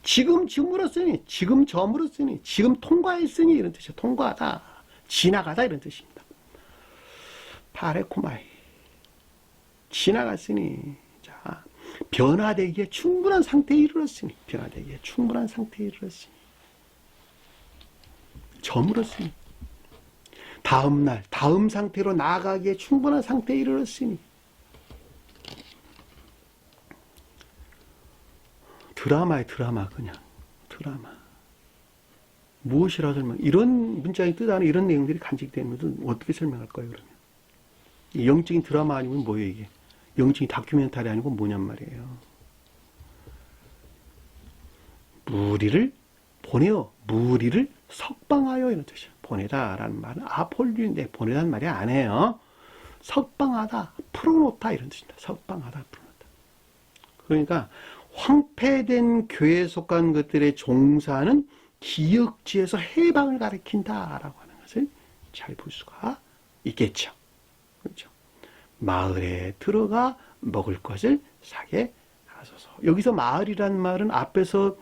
A: 지금 저물었으니, 지금 저물었으니, 지금 통과했으니 이런 뜻이에요. 통과하다, 지나가다 이런 뜻입니다. 파레코마이, 지나갔으니, 자, 변화되기에 충분한 상태에 이르렀으니, 저물었으니, 다음날, 다음 상태로 나아가기에 충분한 상태에 이르렀으니, 드라마에 드라마, 그냥 드라마. 무엇이라 설명? 이런 문장의 뜻 안에 이런 내용들이 간직되는 것은 어떻게 설명할 거예요, 그러면? 영적인 드라마 아니면 뭐예요, 이게? 영적인 다큐멘터리 아니고 뭐냔 말이에요. 무리를 보내어, 무리를 석방하여 이런 뜻이에요. 보내다라는 말은 아폴류인데 보내다는 말이 아니에요. 석방하다, 풀어놓다 이런 뜻입니다. 석방하다, 풀어놓다. 그러니까 황폐된 교회에 속한 것들의 종사는 기역지에서 해방을 가리킨다라고 하는 것을 잘 볼 수가 있겠죠. 그렇죠. 마을에 들어가 먹을 것을 사게 하소서. 여기서 마을이라는 말은 앞에서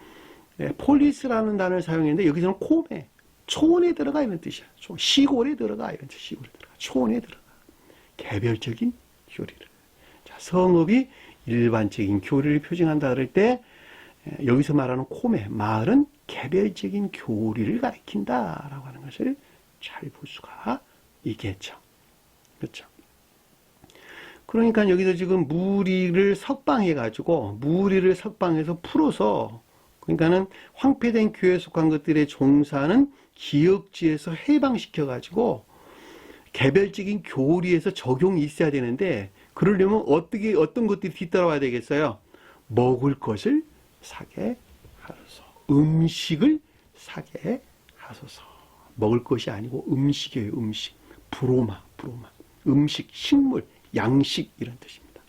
A: 폴리스라는 단어를 사용했는데 여기서는 코메, 촌에 들어가 이런 뜻이야. 시골에 들어가 이런 뜻. 시골에 들어가, 촌에 들어가. 개별적인 교리를. 자, 성읍이 일반적인 교리를 표징한다 그럴 때 여기서 말하는 코메, 마을은 개별적인 교리를 가리킨다라고 하는 것을 잘 볼 수가 있겠죠. 그렇죠. 그러니까 여기서 지금 무리를 석방해가지고, 무리를 석방해서 풀어서, 그러니까는 황폐된 교회에 속한 것들의 종사는 기역지에서 해방시켜가지고, 개별적인 교리에서 적용이 있어야 되는데, 그러려면 어떤 것들이 뒤따라와야 되겠어요? 먹을 것을 사게 하소서. 음식을 사게 하소서. 먹을 것이 아니고 음식이에요, 음식. 브로마. 음식, 식물, 양식 이런 뜻입니다.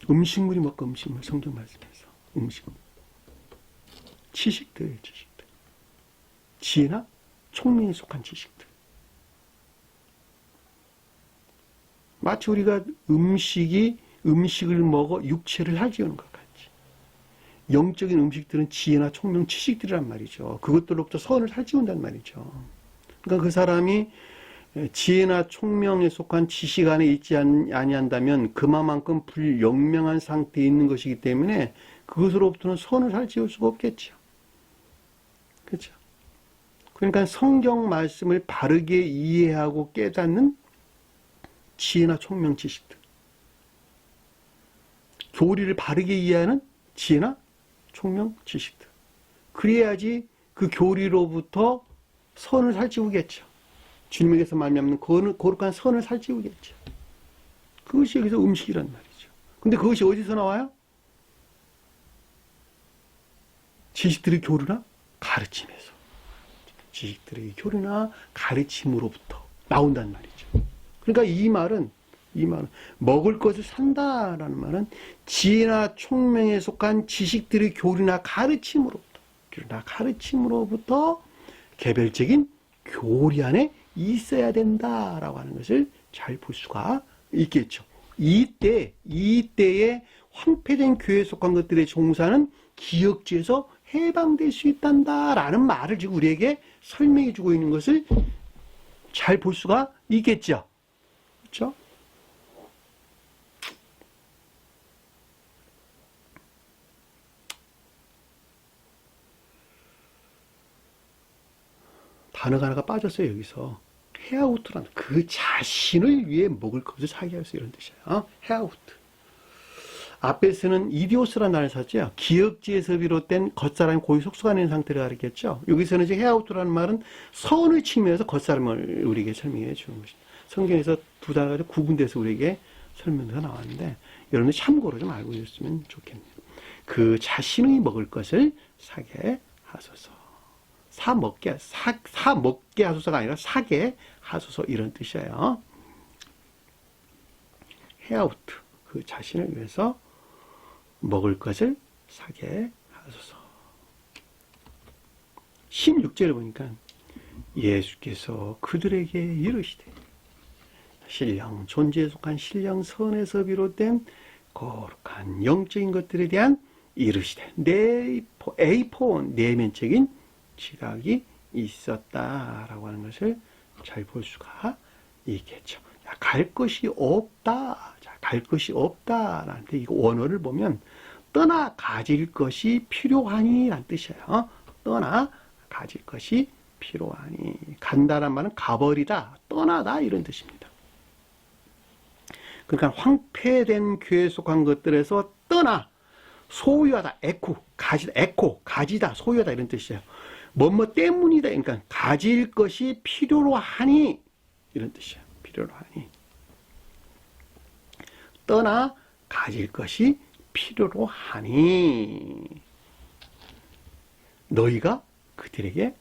A: 음식물이 뭔가 음식물, 성경 말씀에서 음식물. 지식들. 지혜나 총명에 속한 지식들. 마치 우리가 음식을 먹어 육체를 살찌우는 것 같이. 영적인 음식들은 지혜나 총명, 지식들이란 말이죠. 그것들로부터 선을 살찌운단 말이죠. 그러니까 그 사람이 지혜나 총명에 속한 지식 안에 있지 아니한다면 그만큼 불영명한 상태에 있는 것이기 때문에 그것으로부터는 선을 살찌울 수가 없겠죠. 그렇죠. 그러니까 성경 말씀을 바르게 이해하고 깨닫는 지혜나 총명 지식들. 교리를 바르게 이해하는 지혜나 총명 지식들. 그래야지 그 교리로부터 선을 살찌우겠죠. 주님에게서 말미암는 거룩한 선을 살찌우겠죠. 그것이 여기서 음식이란 말이죠. 근데 그것이 어디서 나와요? 지식들의 교류나 가르침에서. 지식들의 교류나 가르침으로부터 나온단 말이죠. 그러니까 이 말은 먹을 것을 산다라는 말은 지혜나 총명에 속한 지식들의 교류나 가르침으로부터 개별적인 교리 안에 있어야 된다라고 하는 것을 잘 볼 수가 있겠죠. 이때에 황폐된 교회에 속한 것들의 종사는 기역지에서 해방될 수 있단다라는 말을 지금 우리에게 설명해 주고 있는 것을 잘 볼 수가 있겠죠. 그렇죠? 단어가 하나가 빠졌어요. 여기서 헤아우트라는 그 자신을 위해 먹을 것을 사게 하였어 이런 뜻이에요. 헤아우트. 앞에서는 이디오스라는 단어를 썼죠. 기역지에서 비롯된 겉사람이 고유 속수가 낸 상태를 가리켰죠. 여기서는 이제 헤아우트라는 말은 선의 측면에서 겉사람을 우리에게 설명해 주는 것입니다. 성경에서 두 단어가 구분돼서 우리에게 설명가 나왔는데 여러분들 참고로 좀 알고 있으면 좋겠네요. 그 자신이 먹을 것을 사게 하소서. 사 먹게 하소서가 아니라 사게 하소서 이런 뜻이에요. 헤아우트. 그 자신을 위해서 먹을 것을 사게 하소서. 16절을 보니까 예수께서 그들에게 이르시되 신령 존재에 속한 신령 선에서 비롯된 거룩한 영적인 것들에 대한 이르시되 에이포 내면적인 지각이 있었다라고 하는 것을 잘 볼 수가 있겠죠. 갈 것이 없다. 갈 것이 없다라는데 이거 원어를 보면 떠나 가질 것이 필요하니 라는 뜻이에요. 떠나 가질 것이 필요하니. 간다란 말은 가버리다, 떠나다 이런 뜻입니다. 그러니까 황폐된 교회에 속한 것들에서 떠나 소유하다, 가지다, 소유하다 이런 뜻이에요. 뭐뭐 때문이다. 그러니까 가질 것이 필요로 하니 이런 뜻이에요. 필요로 하니. 떠나 가질 것이 필요로 하니 너희가 그들에게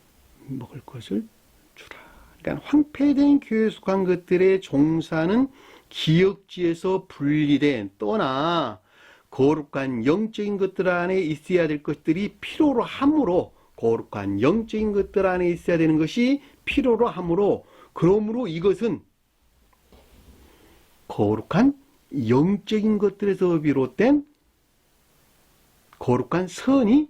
A: 먹을 것을 주라. 그러니까 황폐된 교회에 속한 것들의 종사는 기역지에서 분리된 떠나 거룩한 영적인 것들 안에 있어야 될 것들이 필요로 하므로 거룩한 영적인 것들 안에 있어야 되는 것이 필요로 하므로 그러므로 이것은 거룩한 영적인 것들에서 비롯된 거룩한 선이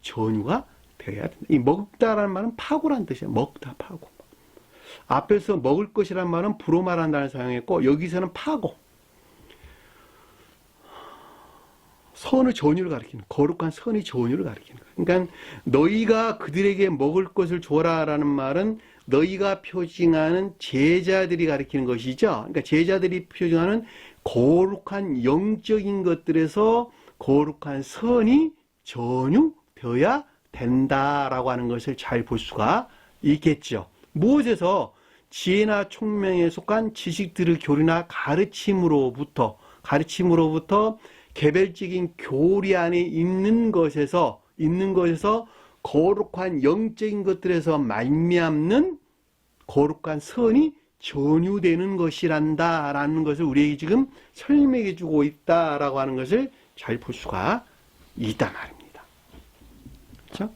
A: 전유가 되어야 된다. 이 먹다라는 말은 파고라는 뜻이에요. 먹다, 파고. 앞에서 먹을 것이라는 말은 브로마라는 단어를 사용했고 여기서는 파고. 선의 전유를 가리키는 거룩한 선의 전유를 가리키는 거예요. 그러니까 너희가 그들에게 먹을 것을 줘라라는 말은 너희가 표징하는 제자들이 가리키는 것이죠. 그러니까 제자들이 표징하는 거룩한 영적인 것들에서 거룩한 선이 전유되어야 된다라고 하는 것을 잘 볼 수가 있겠죠. 무엇에서 지혜나 총명에 속한 지식들을 교리나 가르침으로부터 개별적인 교리 안에 있는 것에서 거룩한 영적인 것들에서 말미암는 거룩한 선이 전유되는 것이란다라는 것을 우리에게 지금 설명해 주고 있다라고 하는 것을 잘 볼 수가 있단 말입니다. 그렇죠?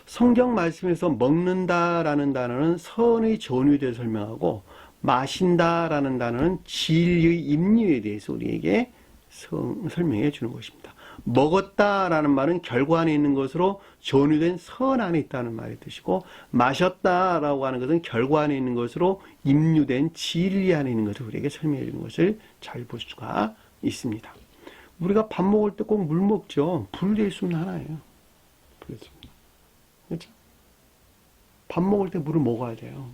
A: 성경 말씀에서 먹는다라는 단어는 선의 전유에 대해 설명하고 마신다라는 단어는 진리의 임류에 대해서 우리에게 설명해 주는 것입니다. 먹었다라는 말은 결과 안에 있는 것으로 전유된 선 안에 있다는 말의 뜻이고 마셨다라고 하는 것은 결과 안에 있는 것으로 임류된 진리 안에 있는 것을 우리에게 설명해 주는 것을 잘 볼 수가 있습니다. 우리가 밥 먹을 때 꼭 물 먹죠. 분리될 수 없는 하나예요. 그렇습니다. 그렇죠? 밥 먹을 때 물을 먹어야 돼요.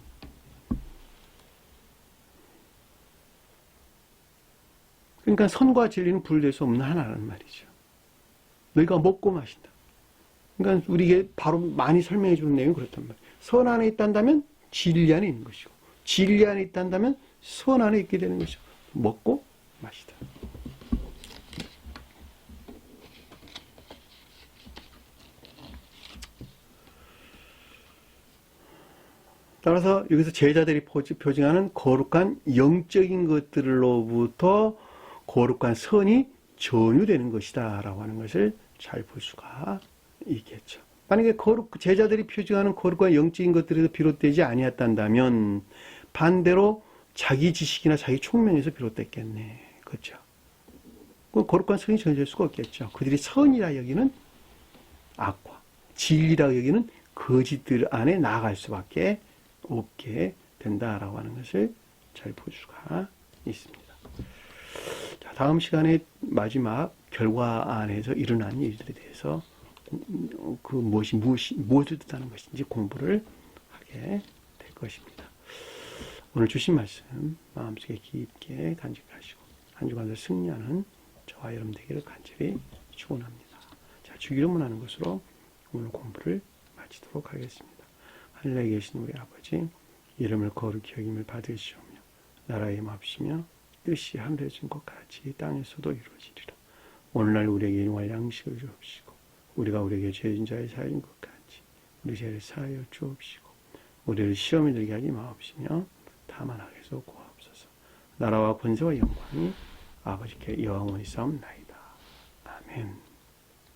A: 그러니까 선과 진리는 분리될 수 없는 하나라는 말이죠. 너희가 먹고 마신다. 그러니까 우리에게 바로 많이 설명해 주는 내용이 그렇단 말이에요. 선 안에 있단다면 진리 안에 있는 것이고 진리 안에 있단다면 선 안에 있게 되는 것이고 먹고 마시다. 따라서 여기서 제자들이 표징하는 거룩한 영적인 것들로부터 거룩한 선이 전유되는 것이다 라고 하는 것을 잘 볼 수가 있겠죠. 만약에 제자들이 표징하는 거룩한 영적인 것들에서 비롯되지 아니었단다면 반대로 자기 지식이나 자기 총명에서 비롯됐겠네. 그렇죠? 그 거룩한 선이 전해질 수가 없겠죠. 그들이 선이라 여기는 악과 진리라 여기는 거짓들 안에 나아갈 수밖에 없게 된다라고 하는 것을 잘 볼 수가 있습니다. 자, 다음 시간에 마지막 결과 안에서 일어난 일들에 대해서 무엇을 뜻하는 것인지 공부를 하게 될 것입니다. 오늘 주신 말씀 마음속에 깊게 간직하시고 한 주간도 승리하는 저와 여러분 되기를 간절히 축원합니다. 자, 주 이름을 하는 것으로 오늘 공부를 마치도록 하겠습니다. 하늘에 계신 우리 아버지, 이름을 거룩히 여김을 받으시오며 나라의 맙시며 뜻이 하늘에 준 것 같이 땅에서도 이루어지리라. 오늘날 우리에게 일용할 양식을 주옵시고 우리가 우리에게 죄진 자의 사하인 것 같이 우리 죄를 사하여 주옵시고 우리를 시험에 들게 하지 마옵시며 다만 악에서 구하옵소서. 나라와 권세와 영광이 아버지께 영원히 싸움나이다. 아멘.